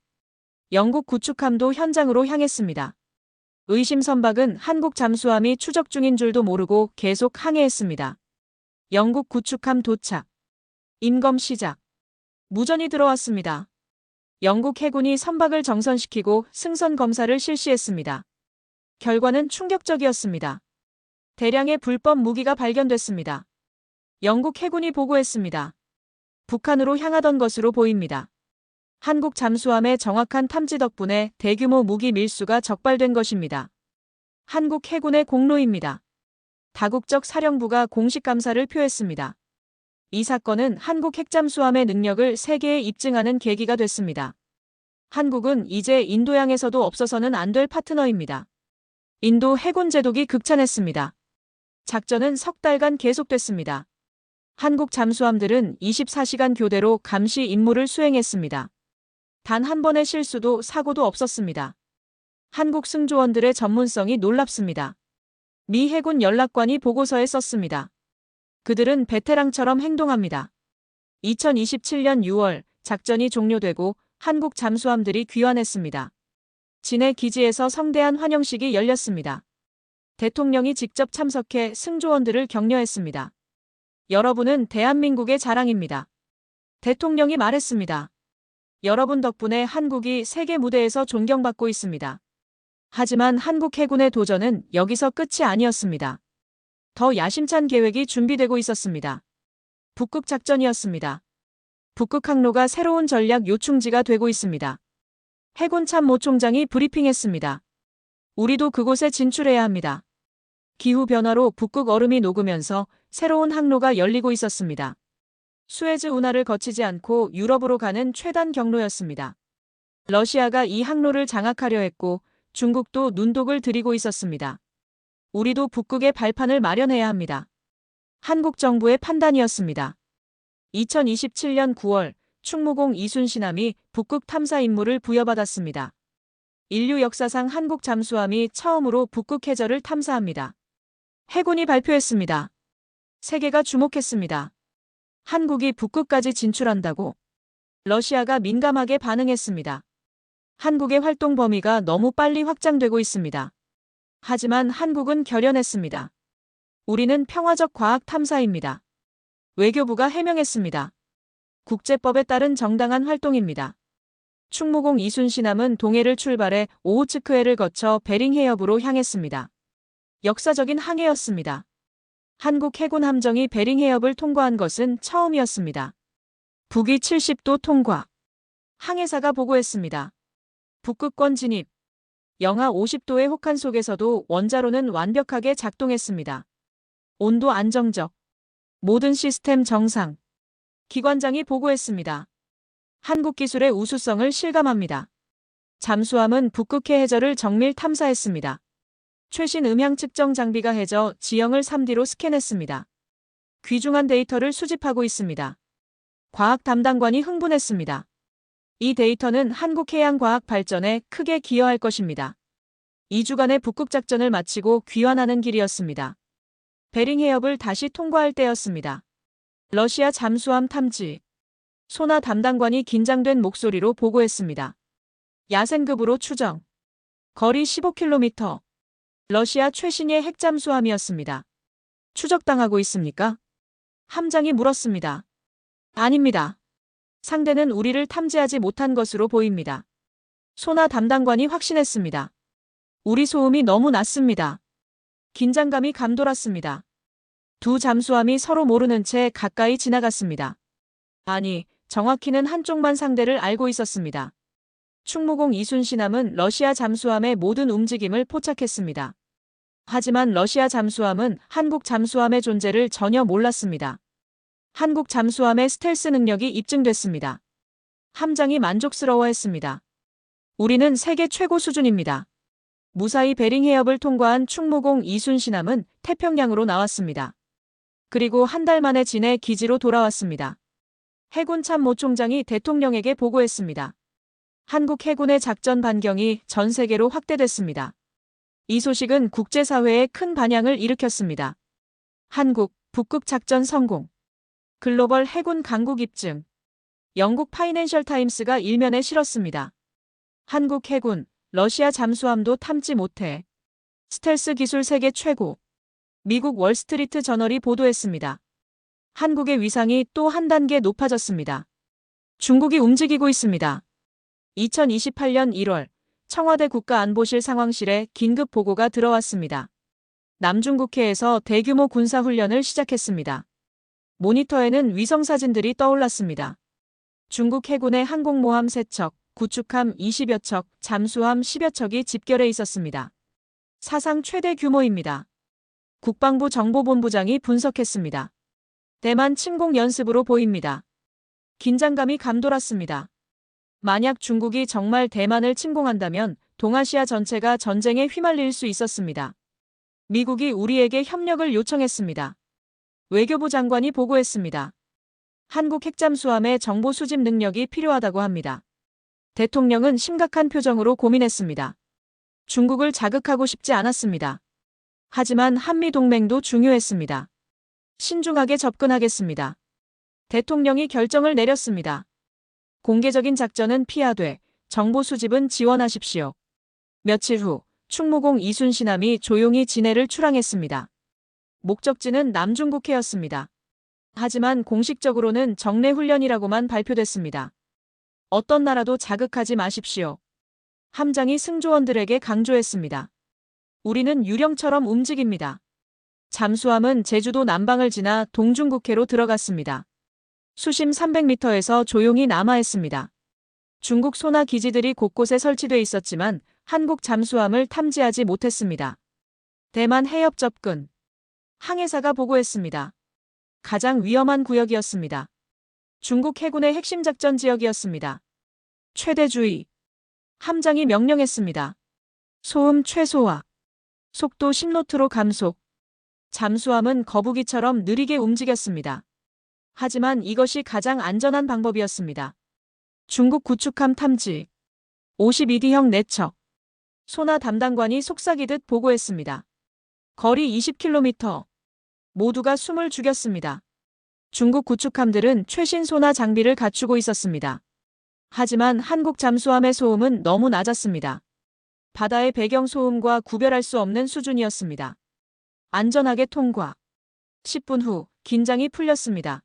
영국 구축함도 현장으로 향했습니다. 의심 선박은 한국 잠수함이 추적 중인 줄도 모르고 계속 항해했습니다. 영국 구축함 도착. 임검 시작. 무전이 들어왔습니다. 영국 해군이 선박을 정선시키고 승선 검사를 실시했습니다. 결과는 충격적이었습니다. 대량의 불법 무기가 발견됐습니다. 영국 해군이 보고했습니다. 북한으로 향하던 것으로 보입니다. 한국 잠수함의 정확한 탐지 덕분에 대규모 무기 밀수가 적발된 것입니다. 한국 해군의 공로입니다. 다국적 사령부가 공식 감사를 표했습니다. 이 사건은 한국 핵잠수함의 능력을 세계에 입증하는 계기가 됐습니다. 한국은 이제 인도양에서도 없어서는 안 될 파트너입니다. 인도 해군 제독이 극찬했습니다. 작전은 석 달간 계속됐습니다. 한국 잠수함들은 24시간 교대로 감시 임무를 수행했습니다. 단 한 번의 실수도 사고도 없었습니다. 한국 승조원들의 전문성이 놀랍습니다. 미 해군 연락관이 보고서에 썼습니다. 그들은 베테랑처럼 행동합니다. 2027년 6월 작전이 종료되고 한국 잠수함들이 귀환했습니다. 진해 기지에서 성대한 환영식이 열렸습니다. 대통령이 직접 참석해 승조원들을 격려했습니다. 여러분은 대한민국의 자랑입니다. 대통령이 말했습니다. 여러분 덕분에 한국이 세계 무대에서 존경받고 있습니다. 하지만 한국 해군의 도전은 여기서 끝이 아니었습니다. 더 야심찬 계획이 준비되고 있었습니다. 북극 작전이었습니다. 북극 항로가 새로운 전략 요충지가 되고 있습니다. 해군 참모 총장이 브리핑했습니다. 우리도 그곳에 진출해야 합니다. 기후 변화로 북극 얼음이 녹으면서 새로운 항로가 열리고 있었습니다. 수에즈 운하를 거치지 않고 유럽으로 가는 최단 경로였습니다. 러시아가 이 항로를 장악하려 했고 중국도 눈독을 들이고 있었습니다. 우리도 북극의 발판을 마련해야 합니다. 한국 정부의 판단이었습니다. 2027년 9월 충무공 이순신함이 북극 탐사 임무를 부여받았습니다. 인류 역사상 한국 잠수함이 처음으로 북극 해저를 탐사합니다. 해군이 발표했습니다. 세계가 주목했습니다. 한국이 북극까지 진출한다고? 러시아가 민감하게 반응했습니다. 한국의 활동 범위가 너무 빨리 확장되고 있습니다. 하지만 한국은 결연했습니다. 우리는 평화적 과학 탐사입니다. 외교부가 해명했습니다. 국제법에 따른 정당한 활동입니다. 충무공 이순신함은 동해를 출발해 오호츠크해를 거쳐 베링 해협으로 향했습니다. 역사적인 항해였습니다. 한국 해군 함정이 베링 해협을 통과한 것은 처음이었습니다. 북위 70도 통과. 항해사가 보고했습니다. 북극권 진입. 영하 50도의 혹한 속에서도 원자로는 완벽하게 작동했습니다. 온도 안정적. 모든 시스템 정상. 기관장이 보고했습니다. 한국 기술의 우수성을 실감합니다. 잠수함은 북극해 해저를 정밀 탐사했습니다. 최신 음향 측정 장비가 해저 지형을 3D로 스캔했습니다. 귀중한 데이터를 수집하고 있습니다. 과학 담당관이 흥분했습니다. 이 데이터는 한국 해양 과학 발전에 크게 기여할 것입니다. 2주간의 북극 작전을 마치고 귀환하는 길이었습니다. 베링 해협을 다시 통과할 때였습니다. 러시아 잠수함 탐지. 소나 담당관이 긴장된 목소리로 보고했습니다. 야생급으로 추정. 거리 15km. 러시아 최신의 핵잠수함이었습니다. 추적당하고 있습니까? 함장이 물었습니다. 아닙니다. 상대는 우리를 탐지하지 못한 것으로 보입니다. 소나 담당관이 확신했습니다. 우리 소음이 너무 낮습니다. 긴장감이 감돌았습니다. 두 잠수함이 서로 모르는 채 가까이 지나갔습니다. 아니, 정확히는 한쪽만 상대를 알고 있었습니다. 충무공 이순신함은 러시아 잠수함의 모든 움직임을 포착했습니다. 하지만 러시아 잠수함은 한국 잠수함의 존재를 전혀 몰랐습니다. 한국 잠수함의 스텔스 능력이 입증됐습니다. 함장이 만족스러워했습니다. 우리는 세계 최고 수준입니다. 무사히 베링 해협을 통과한 충무공 이순신함은 태평양으로 나왔습니다. 그리고 한 달 만에 진해 기지로 돌아왔습니다. 해군 참모 총장이 대통령에게 보고했습니다. 한국 해군의 작전 반경이 전 세계로 확대됐습니다. 이 소식은 국제사회에 큰 반향을 일으켰습니다. 한국, 북극 작전 성공. 글로벌 해군 강국 입증. 영국 파이낸셜 타임스가 일면에 실었습니다. 한국 해군, 러시아 잠수함도 탐지 못해. 스텔스 기술 세계 최고. 미국 월스트리트 저널이 보도했습니다. 한국의 위상이 또 한 단계 높아졌습니다. 중국이 움직이고 있습니다. 2028년 1월 청와대 국가안보실 상황실에 긴급 보고가 들어왔습니다. 남중국해에서 대규모 군사훈련을 시작했습니다. 모니터에는 위성사진들이 떠올랐습니다. 중국 해군의 항공모함 3척, 구축함 20여 척, 잠수함 10여 척이 집결해 있었습니다. 사상 최대 규모입니다. 국방부 정보본부장이 분석했습니다. 대만 침공 연습으로 보입니다. 긴장감이 감돌았습니다. 만약 중국이 정말 대만을 침공한다면 동아시아 전체가 전쟁에 휘말릴 수 있었습니다. 미국이 우리에게 협력을 요청했습니다. 외교부 장관이 보고했습니다. 한국 핵잠수함의 정보 수집 능력이 필요하다고 합니다. 대통령은 심각한 표정으로 고민했습니다. 중국을 자극하고 싶지 않았습니다. 하지만 한미동맹도 중요했습니다. 신중하게 접근하겠습니다. 대통령이 결정을 내렸습니다. 공개적인 작전은 피하되 정보 수집은 지원하십시오. 며칠 후 충무공 이순신함이 조용히 진해를 출항했습니다. 목적지는 남중국해였습니다. 하지만 공식적으로는 정례 훈련이라고만 발표됐습니다. 어떤 나라도 자극하지 마십시오. 함장이 승조원들에게 강조했습니다. 우리는 유령처럼 움직입니다. 잠수함은 제주도 남방을 지나 동중국해로 들어갔습니다. 수심 300m에서 조용히 남하했습니다. 중국 소나 기지들이 곳곳에 설치돼 있었지만 한국 잠수함을 탐지하지 못했습니다. 대만 해협 접근. 항해사가 보고했습니다. 가장 위험한 구역이었습니다. 중국 해군의 핵심 작전 지역이었습니다. 최대 주의. 함장이 명령했습니다. 소음 최소화. 속도 10노트로 감속. 잠수함은 거북이처럼 느리게 움직였습니다. 하지만 이것이 가장 안전한 방법이었습니다. 중국 구축함 탐지. 52D형 4척. 소나 담당관이 속삭이듯 보고했습니다. 거리 20km. 모두가 숨을 죽였습니다. 중국 구축함들은 최신 소나 장비를 갖추고 있었습니다. 하지만 한국 잠수함의 소음은 너무 낮았습니다. 바다의 배경 소음과 구별할 수 없는 수준이었습니다. 안전하게 통과. 10분 후 긴장이 풀렸습니다.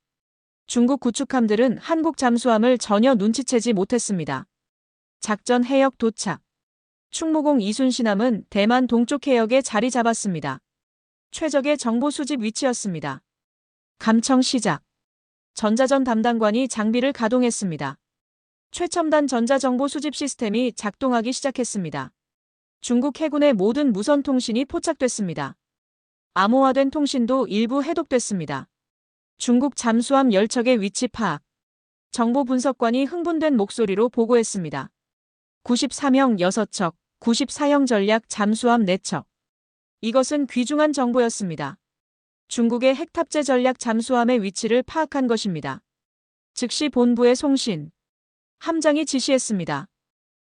중국 구축함들은 한국 잠수함을 전혀 눈치채지 못했습니다. 작전 해역 도착. 충무공 이순신함은 대만 동쪽 해역에 자리 잡았습니다. 최적의 정보 수집 위치였습니다. 감청 시작. 전자전 담당관이 장비를 가동했습니다. 최첨단 전자정보 수집 시스템이 작동하기 시작했습니다. 중국 해군의 모든 무선 통신이 포착됐습니다. 암호화된 통신도 일부 해독됐습니다. 중국 잠수함 10척의 위치 파악. 정보 분석관이 흥분된 목소리로 보고했습니다. 94형 6척, 94형 전략 잠수함 4척. 이것은 귀중한 정보였습니다. 중국의 핵탑재 전략 잠수함의 위치를 파악한 것입니다. 즉시 본부에 송신. 함장이 지시했습니다.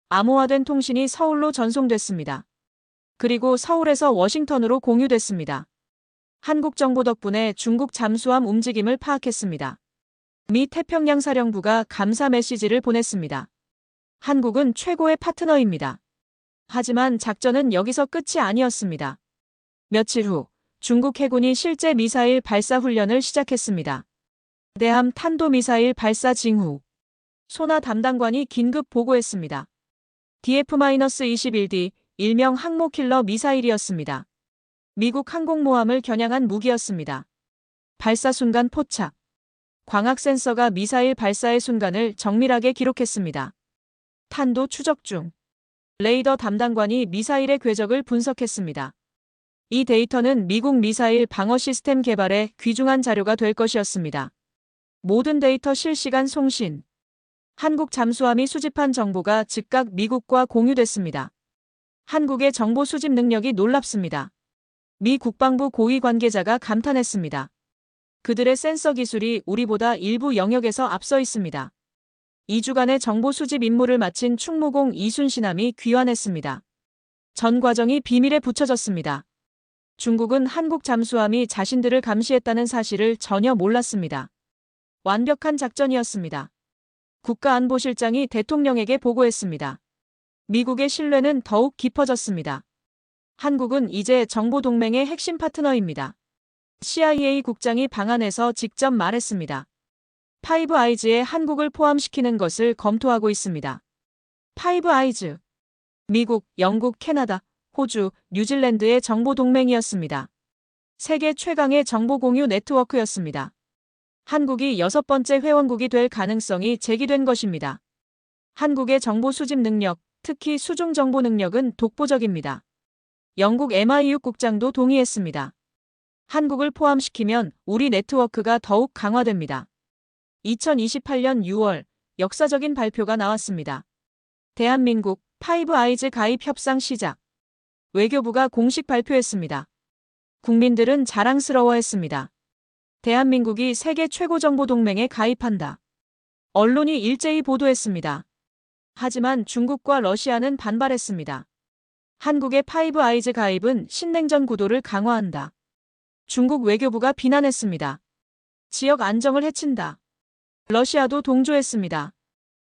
암호화된 통신이 서울로 전송됐습니다. 그리고 서울에서 워싱턴으로 공유됐습니다. 한국 정보 덕분에 중국 잠수함 움직임을 파악했습니다. 미 태평양 사령부가 감사 메시지를 보냈습니다. 한국은 최고의 파트너입니다. 하지만 작전은 여기서 끝이 아니었습니다. 며칠 후 중국 해군이 실제 미사일 발사 훈련을 시작했습니다. 대함 탄도미사일 발사 징후. 소나 담당관이 긴급 보고했습니다. DF-21D, 일명 항모킬러 미사일이었습니다. 미국 항공모함을 겨냥한 무기였습니다. 발사 순간 포착. 광학 센서가 미사일 발사의 순간을 정밀하게 기록했습니다. 탄도 추적 중. 레이더 담당관이 미사일의 궤적을 분석했습니다. 이 데이터는 미국 미사일 방어 시스템 개발에 귀중한 자료가 될 것이었습니다. 모든 데이터 실시간 송신. 한국 잠수함이 수집한 정보가 즉각 미국과 공유됐습니다. 한국의 정보 수집 능력이 놀랍습니다. 미 국방부 고위 관계자가 감탄했습니다. 그들의 센서 기술이 우리보다 일부 영역에서 앞서 있습니다. 2주간의 정보 수집 임무를 마친 충무공 이순신함이 귀환했습니다. 전 과정이 비밀에 붙여졌습니다. 중국은 한국 잠수함이 자신들을 감시했다는 사실을 전혀 몰랐습니다. 완벽한 작전이었습니다. 국가안보실장이 대통령에게 보고했습니다. 미국의 신뢰는 더욱 깊어졌습니다. 한국은 이제 정보동맹의 핵심 파트너입니다. CIA 국장이 방한해서 직접 말했습니다. 파이브 아이즈에 한국을 포함시키는 것을 검토하고 있습니다. 파이브 아이즈. 미국, 영국, 캐나다, 호주, 뉴질랜드의 정보동맹이었습니다. 세계 최강의 정보공유 네트워크였습니다. 한국이 6번째 회원국이 될 가능성이 제기된 것입니다. 한국의 정보 수집 능력, 특히 수중 정보 능력은 독보적입니다. 영국 MIU 국장도 동의했습니다. 한국을 포함시키면 우리 네트워크가 더욱 강화됩니다. 2028년 6월 역사적인 발표가 나왔습니다. 대한민국 파이브 아이즈 가입 협상 시작. 외교부가 공식 발표했습니다. 국민들은 자랑스러워했습니다. 대한민국이 세계 최고 정보 동맹에 가입한다. 언론이 일제히 보도했습니다. 하지만 중국과 러시아는 반발했습니다. 한국의 파이브 아이즈 가입은 신냉전 구도를 강화한다. 중국 외교부가 비난했습니다. 지역 안정을 해친다. 러시아도 동조했습니다.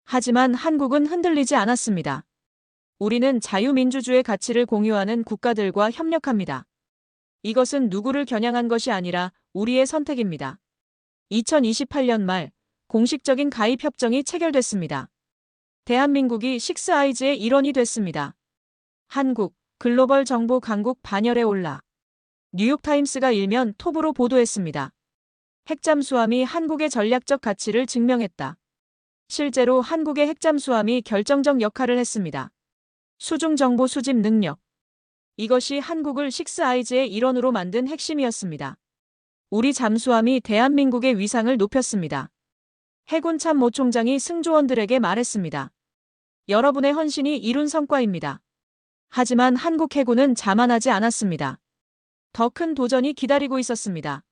하지만 한국은 흔들리지 않았습니다. 우리는 자유민주주의 가치를 공유하는 국가들과 협력합니다. 이것은 누구를 겨냥한 것이 아니라 우리의 선택입니다. 2028년 말 공식적인 가입 협정이 체결됐습니다. 대한민국이 식스 아이즈의 일원이 됐습니다. 한국 글로벌 정보 강국 반열에 올라. 뉴욕타임스가 일면 톱으로 보도했습니다. 핵잠수함이 한국의 전략적 가치를 증명했다. 실제로 한국의 핵잠수함이 결정적 역할을 했습니다. 수중 정보 수집 능력. 이것이 한국을 식스 아이즈의 일원으로 만든 핵심이었습니다. 우리 잠수함이 대한민국의 위상을 높였습니다. 해군 참모 총장이 승조원들에게 말했습니다. 여러분의 헌신이 이룬 성과입니다. 하지만 한국 해군은 자만하지 않았습니다. 더 큰 도전이 기다리고 있었습니다.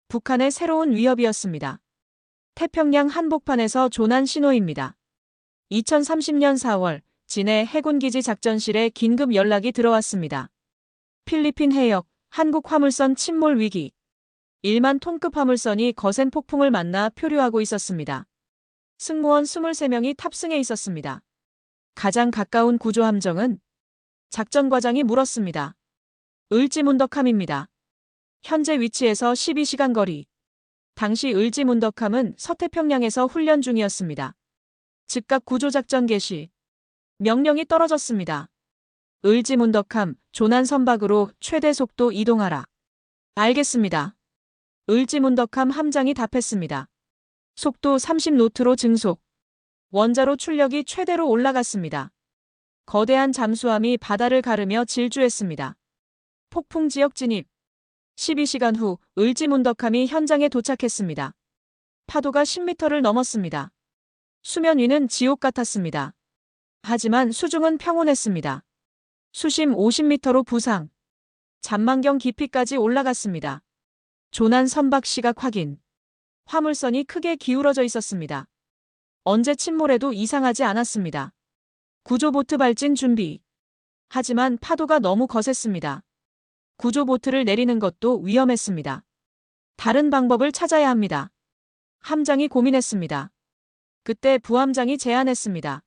북한의 새로운 위협이었습니다. 태평양 한복판에서 조난 신호입니다. 2030년 4월 진해 해군기지 작전실에 긴급 연락이 들어왔습니다. 필리핀 해역, 한국 화물선 침몰 위기. 1만 톤급 화물선이 거센 폭풍을 만나 표류하고 있었습니다. 승무원 23명이 탑승해 있었습니다. 가장 가까운 구조함정은 작전과장이 물었습니다. 을지문덕함입니다. 현재 위치에서 12시간 거리. 당시 을지문덕함은 서태평양에서 훈련 중이었습니다. 즉각 구조작전 개시. 명령이 떨어졌습니다. 을지문덕함, 조난 선박으로 최대 속도 이동하라. 알겠습니다. 을지문덕함 함장이 답했습니다. 속도 30노트로 증속. 원자로 출력이 최대로 올라갔습니다. 거대한 잠수함이 바다를 가르며 질주했습니다. 폭풍 지역 진입. 12시간 후 을지문덕함이 현장에 도착했습니다. 파도가 10m를 넘었습니다. 수면 위는 지옥 같았습니다. 하지만 수중은 평온했습니다. 수심 50m로 부상. 잔망경 깊이까지 올라갔습니다. 조난 선박 시각 확인. 화물선이 크게 기울어져 있었습니다. 언제 침몰해도 이상하지 않았습니다. 구조보트 발진 준비. 하지만 파도가 너무 거셌습니다. 구조보트를 내리는 것도 위험했습니다. 다른 방법을 찾아야 합니다. 함장이 고민했습니다. 그때 부함장이 제안했습니다.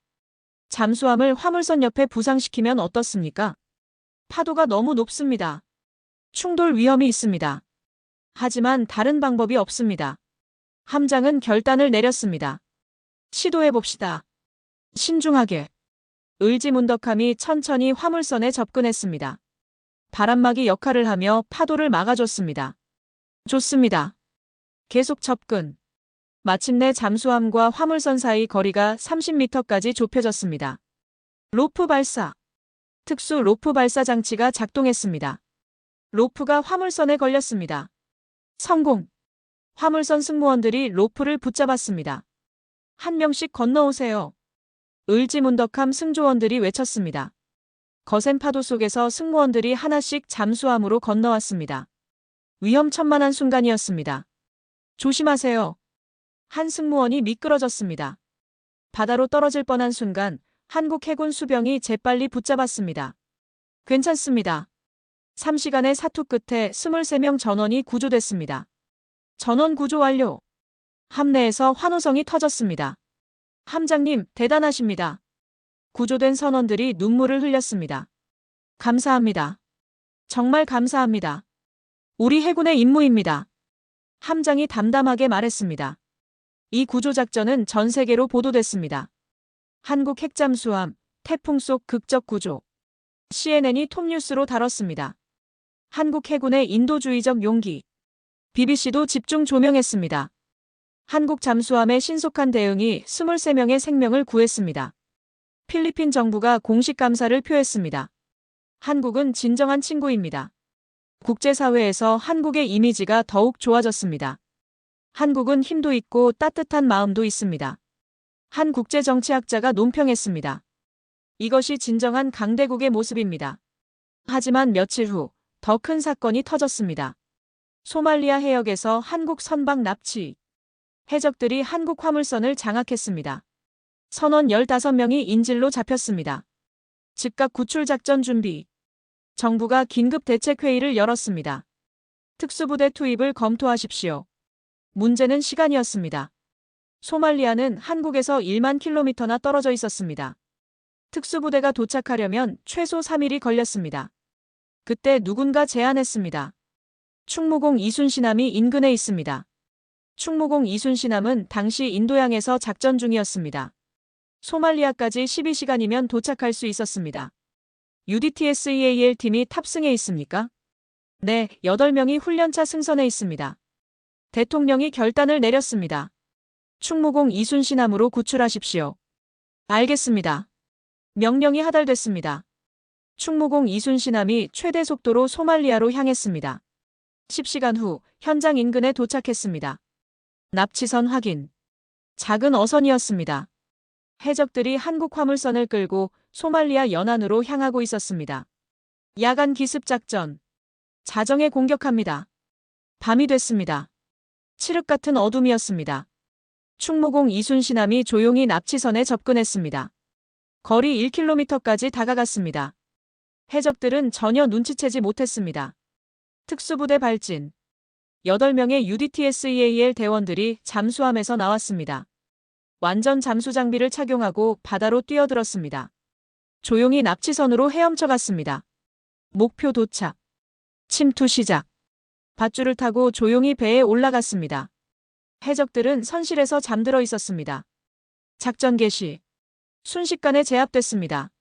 잠수함을 화물선 옆에 부상시키면 어떻습니까? 파도가 너무 높습니다. 충돌 위험이 있습니다. 하지만 다른 방법이 없습니다. 함장은 결단을 내렸습니다. 시도해봅시다. 신중하게. 을지문덕함이 천천히 화물선에 접근했습니다. 바람막이 역할을 하며 파도를 막아줬습니다. 좋습니다. 계속 접근. 마침내 잠수함과 화물선 사이 거리가 30m까지 좁혀졌습니다. 로프 발사. 특수 로프 발사 장치가 작동했습니다. 로프가 화물선에 걸렸습니다. 성공. 화물선 승무원들이 로프를 붙잡았습니다. 한 명씩 건너오세요. 을지문덕함 승조원들이 외쳤습니다. 거센 파도 속에서 승무원들이 하나씩 잠수함으로 건너왔습니다. 위험천만한 순간이었습니다. 조심하세요. 한 승무원이 미끄러졌습니다. 바다로 떨어질 뻔한 순간 한국 해군 수병이 재빨리 붙잡았습니다. 괜찮습니다. 3시간의 사투 끝에 23명 전원이 구조됐습니다. 전원 구조 완료. 함내에서 환호성이 터졌습니다. 함장님, 대단하십니다. 구조된 선원들이 눈물을 흘렸습니다. 감사합니다. 정말 감사합니다. 우리 해군의 임무입니다. 함장이 담담하게 말했습니다. 이 구조작전은 전 세계로 보도됐습니다. 한국 핵잠수함, 태풍 속 극적 구조. CNN이 톱뉴스로 다뤘습니다. 한국 해군의 인도주의적 용기. BBC도 집중 조명했습니다. 한국 잠수함의 신속한 대응이 23명의 생명을 구했습니다. 필리핀 정부가 공식 감사를 표했습니다. 한국은 진정한 친구입니다. 국제사회에서 한국의 이미지가 더욱 좋아졌습니다. 한국은 힘도 있고 따뜻한 마음도 있습니다. 한 국제정치학자가 논평했습니다. 이것이 진정한 강대국의 모습입니다. 하지만 며칠 후 더 큰 사건이 터졌습니다. 소말리아 해역에서 한국 선박 납치. 해적들이 한국 화물선을 장악했습니다. 선원 15명이 인질로 잡혔습니다. 즉각 구출작전 준비. 정부가 긴급 대책회의를 열었습니다. 특수부대 투입을 검토하십시오. 문제는 시간이었습니다. 소말리아는 한국에서 1만 킬로미터나 떨어져 있었습니다. 특수부대가 도착하려면 최소 3일이 걸렸습니다. 그때 누군가 제안했습니다. 충무공 이순신함이 인근에 있습니다. 충무공 이순신함은 당시 인도양에서 작전 중이었습니다. 소말리아까지 12시간이면 도착할 수 있었습니다. UDTSEAL 팀이 탑승해 있습니까? 네, 8명이 훈련차 승선해 있습니다. 대통령이 결단을 내렸습니다. 충무공 이순신함으로 구출하십시오. 알겠습니다. 명령이 하달됐습니다. 충무공 이순신함이 최대 속도로 소말리아로 향했습니다. 10시간 후 현장 인근에 도착했습니다. 납치선 확인. 작은 어선이었습니다. 해적들이 한국 화물선을 끌고 소말리아 연안으로 향하고 있었습니다. 야간 기습 작전. 자정에 공격합니다. 밤이 됐습니다. 칠흑 같은 어둠이었습니다. 충무공 이순신함이 조용히 납치선에 접근했습니다. 거리 1km까지 다가갔습니다. 해적들은 전혀 눈치채지 못했습니다. 특수부대 발진. 8명의 UDTSEAL 대원들이 잠수함에서 나왔습니다. 완전 잠수 장비를 착용하고 바다로 뛰어들었습니다. 조용히 납치선으로 헤엄쳐 갔습니다. 목표 도착. 침투 시작. 밧줄을 타고 조용히 배에 올라갔습니다. 해적들은 선실에서 잠들어 있었습니다. 작전 개시. 순식간에 제압됐습니다.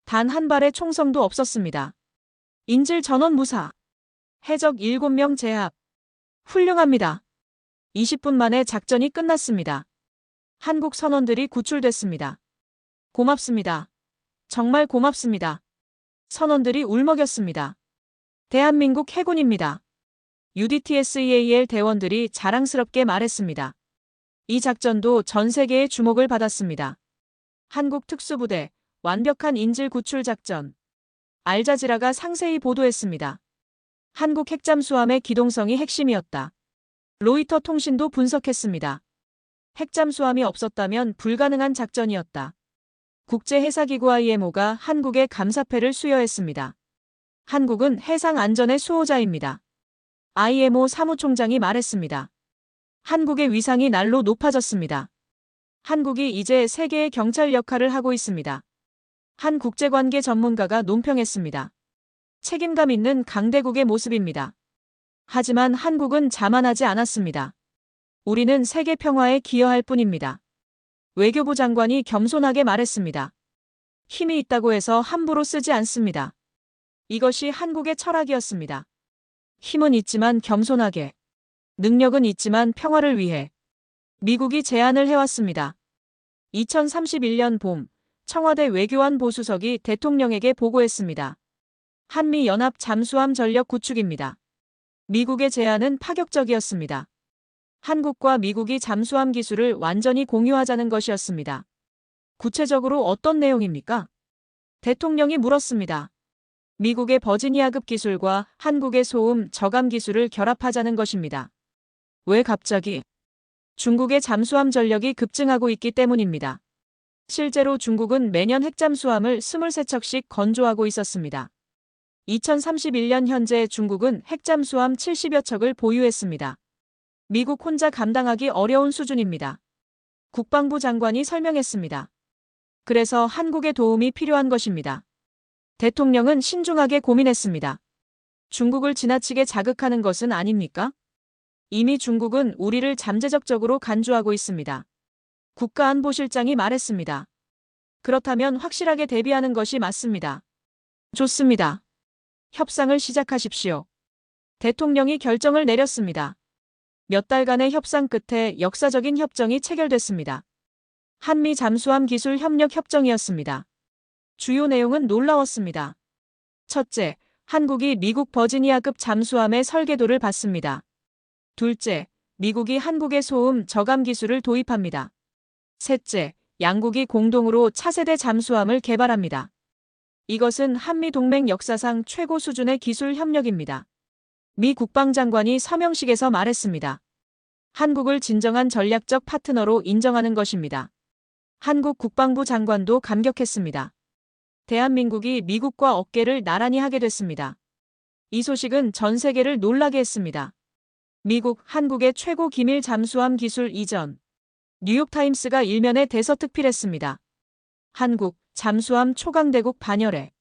단 한 발의 총성도 없었습니다. 인질 전원 무사. 해적 7명 제압. 훌륭합니다. 20분 만에 작전이 끝났습니다. 한국 선원들이 구출됐습니다. 고맙습니다. 정말 고맙습니다. 선원들이 울먹였습니다. 대한민국 해군입니다. UDTSEAL 대원들이 자랑스럽게 말했습니다. 이 작전도 전 세계의 주목을 받았습니다. 한국 특수부대 완벽한 인질 구출 작전. 알자지라가 상세히 보도했습니다. 한국 핵잠수함의 기동성이 핵심이었다. 로이터 통신도 분석했습니다. 핵잠수함이 없었다면 불가능한 작전이었다. 국제해사기구 IMO가 한국의 감사패를 수여했습니다. 한국은 해상 안전의 수호자입니다. IMO 사무총장이 말했습니다. 한국의 위상이 날로 높아졌습니다. 한국이 이제 세계의 경찰 역할을 하고 있습니다. 한 국제관계 전문가가 논평했습니다. 책임감 있는 강대국의 모습입니다. 하지만 한국은 자만하지 않았습니다. 우리는 세계 평화에 기여할 뿐입니다. 외교부 장관이 겸손하게 말했습니다. 힘이 있다고 해서 함부로 쓰지 않습니다. 이것이 한국의 철학이었습니다. 힘은 있지만 겸손하게. 능력은 있지만 평화를 위해. 미국이 제안을 해왔습니다. 2031년 봄, 청와대 외교안 보수석이 대통령에게 보고했습니다. 한미연합 잠수함 전력 구축입니다. 미국의 제안은 파격적이었습니다. 한국과 미국이 잠수함 기술을 완전히 공유하자는 것이었습니다. 구체적으로 어떤 내용입니까? 대통령이 물었습니다. 미국의 버지니아급 기술과 한국의 소음 저감 기술을 결합하자는 것입니다. 왜 갑자기? 중국의 잠수함 전력이 급증하고 있기 때문입니다. 실제로 중국은 매년 핵잠수함을 23척씩 건조하고 있었습니다. 2031년 현재 중국은 핵잠수함 70여 척을 보유했습니다. 미국 혼자 감당하기 어려운 수준입니다. 국방부 장관이 설명했습니다. 그래서 한국의 도움이 필요한 것입니다. 대통령은 신중하게 고민했습니다. 중국을 지나치게 자극하는 것은 아닙니까? 이미 중국은 우리를 잠재적적으로 간주하고 있습니다. 국가안보실장이 말했습니다. 그렇다면 확실하게 대비하는 것이 맞습니다. 좋습니다. 협상을 시작하십시오. 대통령이 결정을 내렸습니다. 몇 달간의 협상 끝에 역사적인 협정이 체결됐습니다. 한미 잠수함 기술 협력 협정이었습니다. 주요 내용은 놀라웠습니다. 첫째, 한국이 미국 버지니아급 잠수함의 설계도를 받습니다. 둘째, 미국이 한국의 소음 저감 기술을 도입합니다. 셋째, 양국이 공동으로 차세대 잠수함을 개발합니다. 이것은 한미동맹 역사상 최고 수준의 기술 협력입니다. 미 국방장관이 서명식에서 말했습니다. 한국을 진정한 전략적 파트너로 인정하는 것입니다. 한국 국방부 장관도 감격했습니다. 대한민국이 미국과 어깨를 나란히 하게 됐습니다. 이 소식은 전 세계를 놀라게 했습니다. 미국, 한국의 최고 기밀 잠수함 기술 이전. 뉴욕타임스가 일면에 대서특필했습니다. 한국, 잠수함 초강대국 반열에.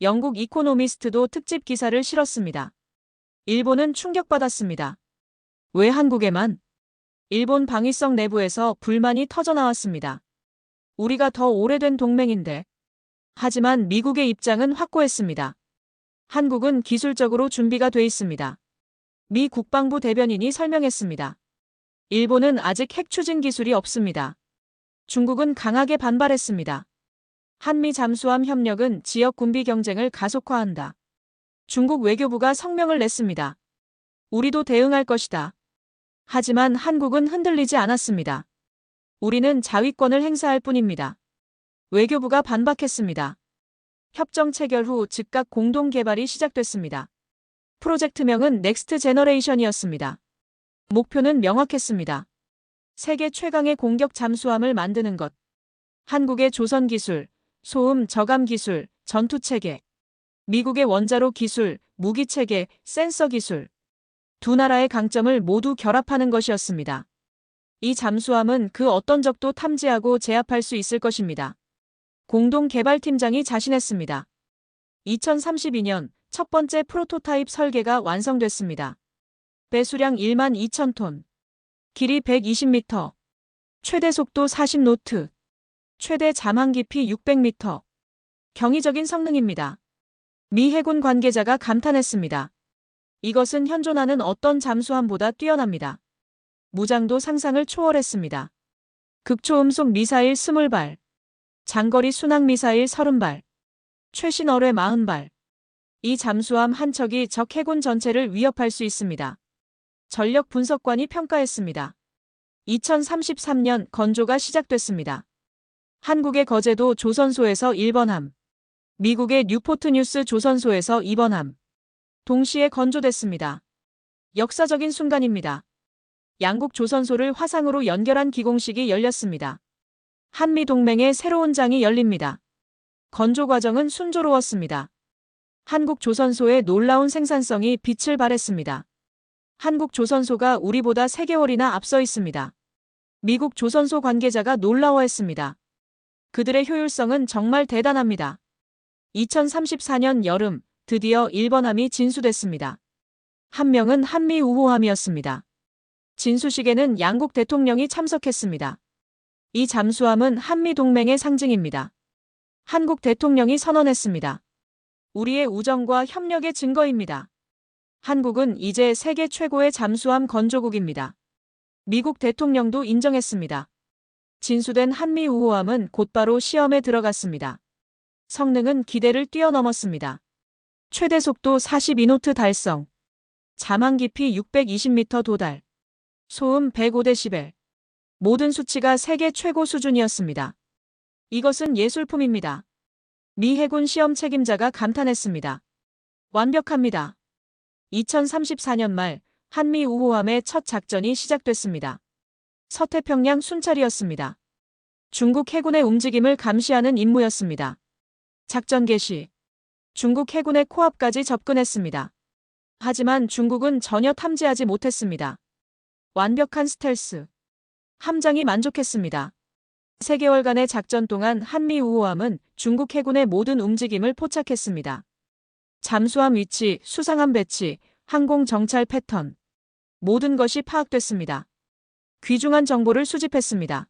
영국 이코노미스트도 특집 기사를 실었습니다. 일본은 충격받았습니다. 왜 한국에만? 일본 방위성 내부에서 불만이 터져나왔습니다. 우리가 더 오래된 동맹인데. 하지만 미국의 입장은 확고했습니다. 한국은 기술적으로 준비가 돼 있습니다. 미 국방부 대변인이 설명했습니다. 일본은 아직 핵 추진 기술이 없습니다. 중국은 강하게 반발했습니다. 한미 잠수함 협력은 지역 군비 경쟁을 가속화한다. 중국 외교부가 성명을 냈습니다. 우리도 대응할 것이다. 하지만 한국은 흔들리지 않았습니다. 우리는 자위권을 행사할 뿐입니다. 외교부가 반박했습니다. 협정 체결 후 즉각 공동 개발이 시작됐습니다. 프로젝트명은 넥스트 제너레이션이었습니다. 목표는 명확했습니다. 세계 최강의 공격 잠수함을 만드는 것. 한국의 조선 기술, 소음 저감 기술, 전투 체계. 미국의 원자로 기술, 무기 체계, 센서 기술. 두 나라의 강점을 모두 결합하는 것이었습니다. 이 잠수함은 그 어떤 적도 탐지하고 제압할 수 있을 것입니다. 공동개발팀장이 자신했습니다. 2032년 첫 번째 프로토타입 설계가 완성됐습니다. 배수량 1만 2천 톤, 길이 120m, 최대 속도 40노트, 최대 잠항 깊이 600m. 경이적인 성능입니다. 미 해군 관계자가 감탄했습니다. 이것은 현존하는 어떤 잠수함보다 뛰어납니다. 무장도 상상을 초월했습니다. 극초음속 미사일 20발, 장거리 순항 미사일 30발, 최신 어뢰 40발. 이 잠수함 한 척이 적 해군 전체를 위협할 수 있습니다. 전력 분석관이 평가했습니다. 2033년 건조가 시작됐습니다. 한국의 거제도 조선소에서 1번함, 미국의 뉴포트 뉴스 조선소에서 2번함. 동시에 건조됐습니다. 역사적인 순간입니다. 양국 조선소를 화상으로 연결한 기공식이 열렸습니다. 한미동맹의 새로운 장이 열립니다. 건조 과정은 순조로웠습니다. 한국 조선소의 놀라운 생산성이 빛을 발했습니다. 한국 조선소가 우리보다 3개월이나 앞서 있습니다. 미국 조선소 관계자가 놀라워했습니다. 그들의 효율성은 정말 대단합니다. 2034년 여름 드디어 1번함이 진수됐습니다. 한 명은 한미 우호함이었습니다. 진수식에는 양국 대통령이 참석했습니다. 이 잠수함은 한미 동맹의 상징입니다. 한국 대통령이 선언했습니다. 우리의 우정과 협력의 증거입니다. 한국은 이제 세계 최고의 잠수함 건조국입니다. 미국 대통령도 인정했습니다. 진수된 한미 우호함은 곧바로 시험에 들어갔습니다. 성능은 기대를 뛰어넘었습니다. 최대 속도 42노트 달성, 잠항 깊이 620m 도달, 소음 105데시벨. 모든 수치가 세계 최고 수준이었습니다. 이것은 예술품입니다. 미 해군 시험 책임자가 감탄했습니다. 완벽합니다. 2034년 말 한미 우호함의 첫 작전이 시작됐습니다. 서태평양 순찰이었습니다. 중국 해군의 움직임을 감시하는 임무였습니다. 작전 개시. 중국 해군의 코앞까지 접근했습니다. 하지만 중국은 전혀 탐지하지 못했습니다. 완벽한 스텔스. 함장이 만족했습니다. 3개월간의 작전 동안 한미 우호함은 중국 해군의 모든 움직임을 포착했습니다. 잠수함 위치, 수상함 배치, 항공 정찰 패턴. 모든 것이 파악됐습니다. 귀중한 정보를 수집했습니다.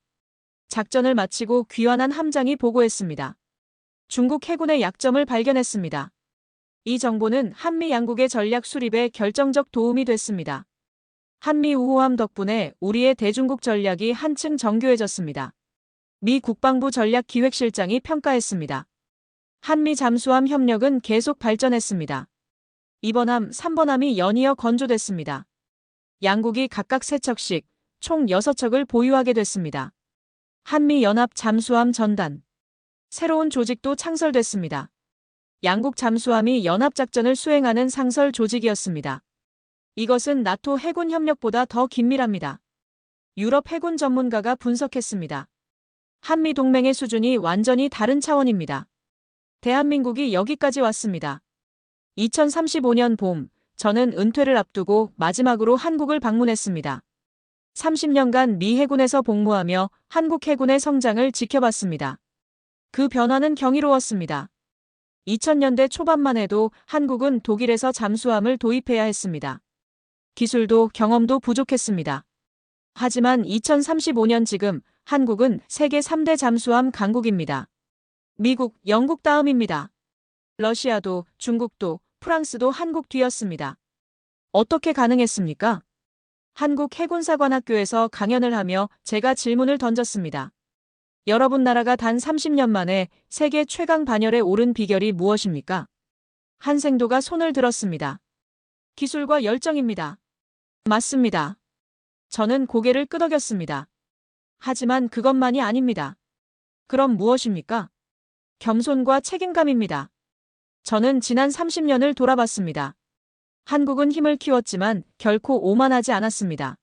작전을 마치고 귀환한 함장이 보고했습니다. 중국 해군의 약점을 발견했습니다. 이 정보는 한미 양국의 전략 수립에 결정적 도움이 됐습니다. 한미 우호함 덕분에 우리의 대중국 전략이 한층 정교해졌습니다. 미 국방부 전략기획실장이 평가했습니다. 한미 잠수함 협력은 계속 발전했습니다. 2번함, 3번함이 연이어 건조됐습니다. 양국이 각각 3척씩, 총 6척을 보유하게 됐습니다. 한미연합 잠수함 전단. 새로운 조직도 창설됐습니다. 양국 잠수함이 연합작전을 수행하는 상설 조직이었습니다. 이것은 나토 해군 협력보다 더 긴밀합니다. 유럽 해군 전문가가 분석했습니다. 한미 동맹의 수준이 완전히 다른 차원입니다. 대한민국이 여기까지 왔습니다. 2035년 봄, 저는 은퇴를 앞두고 마지막으로 한국을 방문했습니다. 30년간 미 해군에서 복무하며 한국 해군의 성장을 지켜봤습니다. 그 변화는 경이로웠습니다. 2000년대 초반만 해도 한국은 독일에서 잠수함을 도입해야 했습니다. 기술도 경험도 부족했습니다. 하지만 2035년 지금 한국은 세계 3대 잠수함 강국입니다. 미국, 영국 다음입니다. 러시아도, 중국도, 프랑스도 한국 뒤였습니다. 어떻게 가능했습니까? 한국 해군사관학교에서 강연을 하며 제가 질문을 던졌습니다. 여러분 나라가 단 30년 만에 세계 최강 반열에 오른 비결이 무엇입니까? 한생도가 손을 들었습니다. 기술과 열정입니다. 맞습니다. 저는 고개를 끄덕였습니다. 하지만 그것만이 아닙니다. 그럼 무엇입니까? 겸손과 책임감입니다. 저는 지난 30년을 돌아봤습니다. 한국은 힘을 키웠지만 결코 오만하지 않았습니다.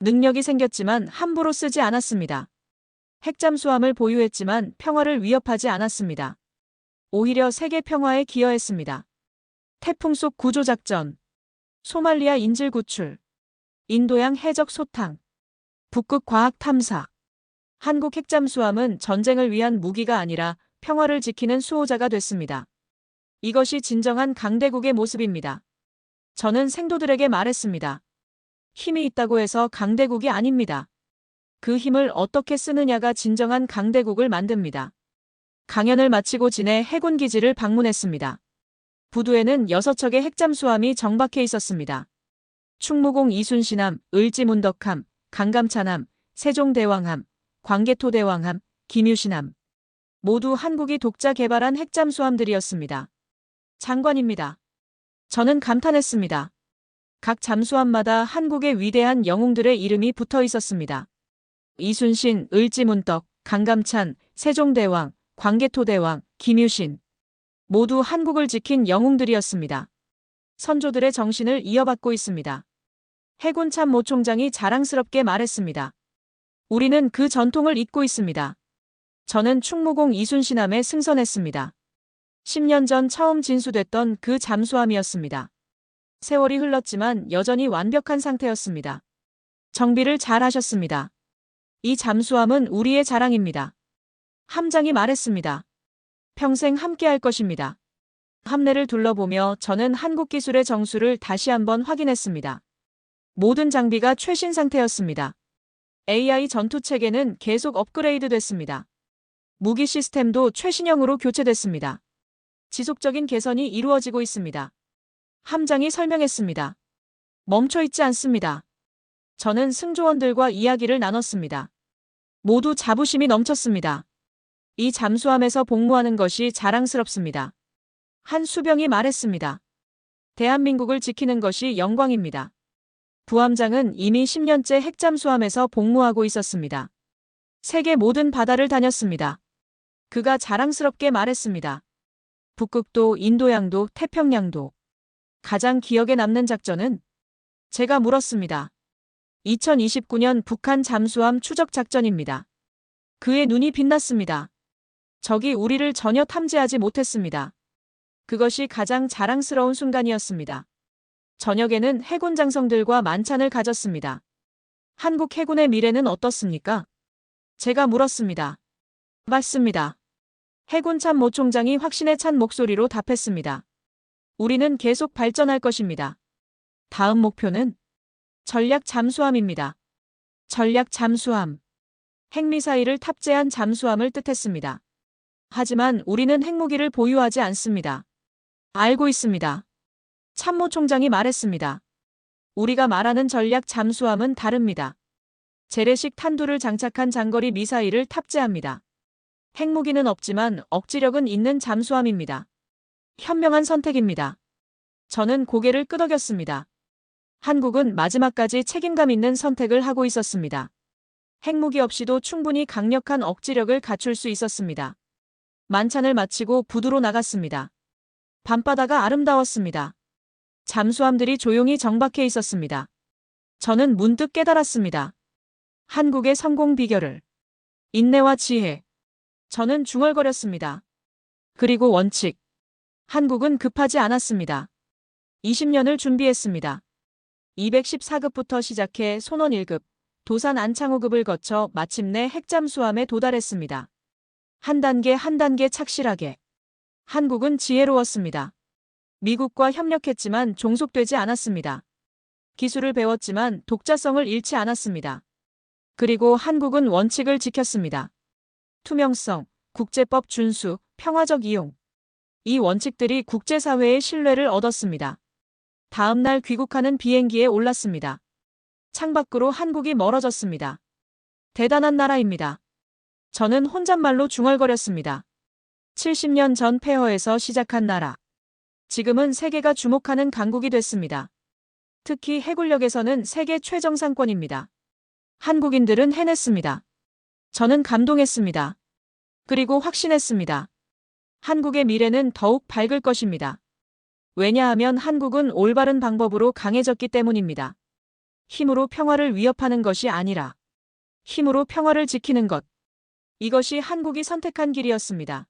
능력이 생겼지만 함부로 쓰지 않았습니다. 핵잠수함을 보유했지만 평화를 위협하지 않았습니다. 오히려 세계 평화에 기여했습니다. 태풍 속 구조작전. 소말리아 인질 구출, 인도양 해적 소탕, 북극 과학 탐사. 한국 핵잠수함은 전쟁을 위한 무기가 아니라 평화를 지키는 수호자가 됐습니다. 이것이 진정한 강대국의 모습입니다. 저는 생도들에게 말했습니다. 힘이 있다고 해서 강대국이 아닙니다. 그 힘을 어떻게 쓰느냐가 진정한 강대국을 만듭니다. 강연을 마치고 진해 해군기지를 방문했습니다. 부두에는 6척의 핵잠수함이 정박해 있었습니다. 충무공 이순신함, 을지문덕함, 강감찬함, 세종대왕함, 광개토대왕함, 김유신함. 모두 한국이 독자 개발한 핵잠수함들이었습니다. 장관입니다. 저는 감탄했습니다. 각 잠수함마다 한국의 위대한 영웅들의 이름이 붙어 있었습니다. 이순신, 을지문덕, 강감찬, 세종대왕, 광개토대왕, 김유신. 모두 한국을 지킨 영웅들이었습니다. 선조들의 정신을 이어받고 있습니다. 해군 참모 총장이 자랑스럽게 말했습니다. 우리는 그 전통을 잇고 있습니다. 저는 충무공 이순신함에 승선했습니다. 10년 전 처음 진수됐던 그 잠수함이었습니다. 세월이 흘렀지만 여전히 완벽한 상태였습니다. 정비를 잘 하셨습니다. 이 잠수함은 우리의 자랑입니다. 함장이 말했습니다. 평생 함께할 것입니다. 함내를 둘러보며 저는 한국 기술의 정수를 다시 한번 확인했습니다. 모든 장비가 최신 상태였습니다. AI 전투 체계는 계속 업그레이드 됐습니다. 무기 시스템도 최신형으로 교체됐습니다. 지속적인 개선이 이루어지고 있습니다. 함장이 설명했습니다. 멈춰 있지 않습니다. 저는 승조원들과 이야기를 나눴습니다. 모두 자부심이 넘쳤습니다. 이 잠수함에서 복무하는 것이 자랑스럽습니다. 한 수병이 말했습니다. 대한민국을 지키는 것이 영광입니다. 부함장은 이미 10년째 핵잠수함에서 복무하고 있었습니다. 세계 모든 바다를 다녔습니다. 그가 자랑스럽게 말했습니다. 북극도, 인도양도, 태평양도. 가장 기억에 남는 작전은? 제가 물었습니다. 2029년 북한 잠수함 추적 작전입니다. 그의 눈이 빛났습니다. 적이 우리를 전혀 탐지하지 못했습니다. 그것이 가장 자랑스러운 순간이었습니다. 저녁에는 해군 장성들과 만찬을 가졌습니다. 한국 해군의 미래는 어떻습니까? 제가 물었습니다. 맞습니다. 해군 참모 총장이 확신에 찬 목소리로 답했습니다. 우리는 계속 발전할 것입니다. 다음 목표는 전략 잠수함입니다. 전략 잠수함. 핵미사일을 탑재한 잠수함을 뜻했습니다. 하지만 우리는 핵무기를 보유하지 않습니다. 알고 있습니다. 참모 총장이 말했습니다. 우리가 말하는 전략 잠수함은 다릅니다. 재래식 탄두를 장착한 장거리 미사일을 탑재합니다. 핵무기는 없지만 억지력은 있는 잠수함입니다. 현명한 선택입니다. 저는 고개를 끄덕였습니다. 한국은 마지막까지 책임감 있는 선택을 하고 있었습니다. 핵무기 없이도 충분히 강력한 억지력을 갖출 수 있었습니다. 만찬을 마치고 부두로 나갔습니다. 밤바다가 아름다웠습니다. 잠수함들이 조용히 정박해 있었습니다. 저는 문득 깨달았습니다. 한국의 성공 비결을. 인내와 지혜. 저는 중얼거렸습니다. 그리고 원칙. 한국은 급하지 않았습니다. 20년을 준비했습니다. 214급부터 시작해 손원 1급, 도산 안창호급을 거쳐 마침내 핵잠수함에 도달했습니다. 한 단계 한 단계 착실하게. 한국은 지혜로웠습니다. 미국과 협력했지만 종속되지 않았습니다. 기술을 배웠지만 독자성을 잃지 않았습니다. 그리고 한국은 원칙을 지켰습니다. 투명성, 국제법 준수, 평화적 이용. 이 원칙들이 국제사회의 신뢰를 얻었습니다. 다음 날 귀국하는 비행기에 올랐습니다. 창밖으로 한국이 멀어졌습니다. 대단한 나라입니다. 저는 혼잣말로 중얼거렸습니다. 70년 전 폐허에서 시작한 나라. 지금은 세계가 주목하는 강국이 됐습니다. 특히 해군력에서는 세계 최정상권입니다. 한국인들은 해냈습니다. 저는 감동했습니다. 그리고 확신했습니다. 한국의 미래는 더욱 밝을 것입니다. 왜냐하면 한국은 올바른 방법으로 강해졌기 때문입니다. 힘으로 평화를 위협하는 것이 아니라 힘으로 평화를 지키는 것. 이것이 한국이 선택한 길이었습니다.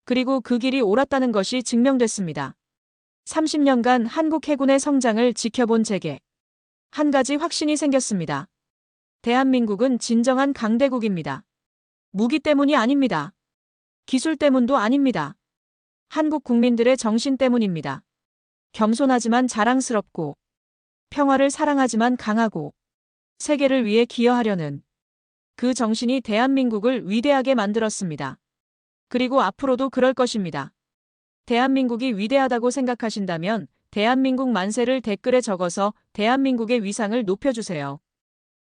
그리고 그 길이 옳았다는 것이 증명됐습니다. 30년간 한국 해군의 성장을 지켜본 제게 한 가지 확신이 생겼습니다. 대한민국은 진정한 강대국입니다. 무기 때문이 아닙니다. 기술 때문도 아닙니다. 한국 국민들의 정신 때문입니다. 겸손하지만 자랑스럽고 평화를 사랑하지만 강하고 세계를 위해 기여하려는 그 정신이 대한민국을 위대하게 만들었습니다. 그리고 앞으로도 그럴 것입니다. 대한민국이 위대하다고 생각하신다면 대한민국 만세를 댓글에 적어서 대한민국의 위상을 높여주세요.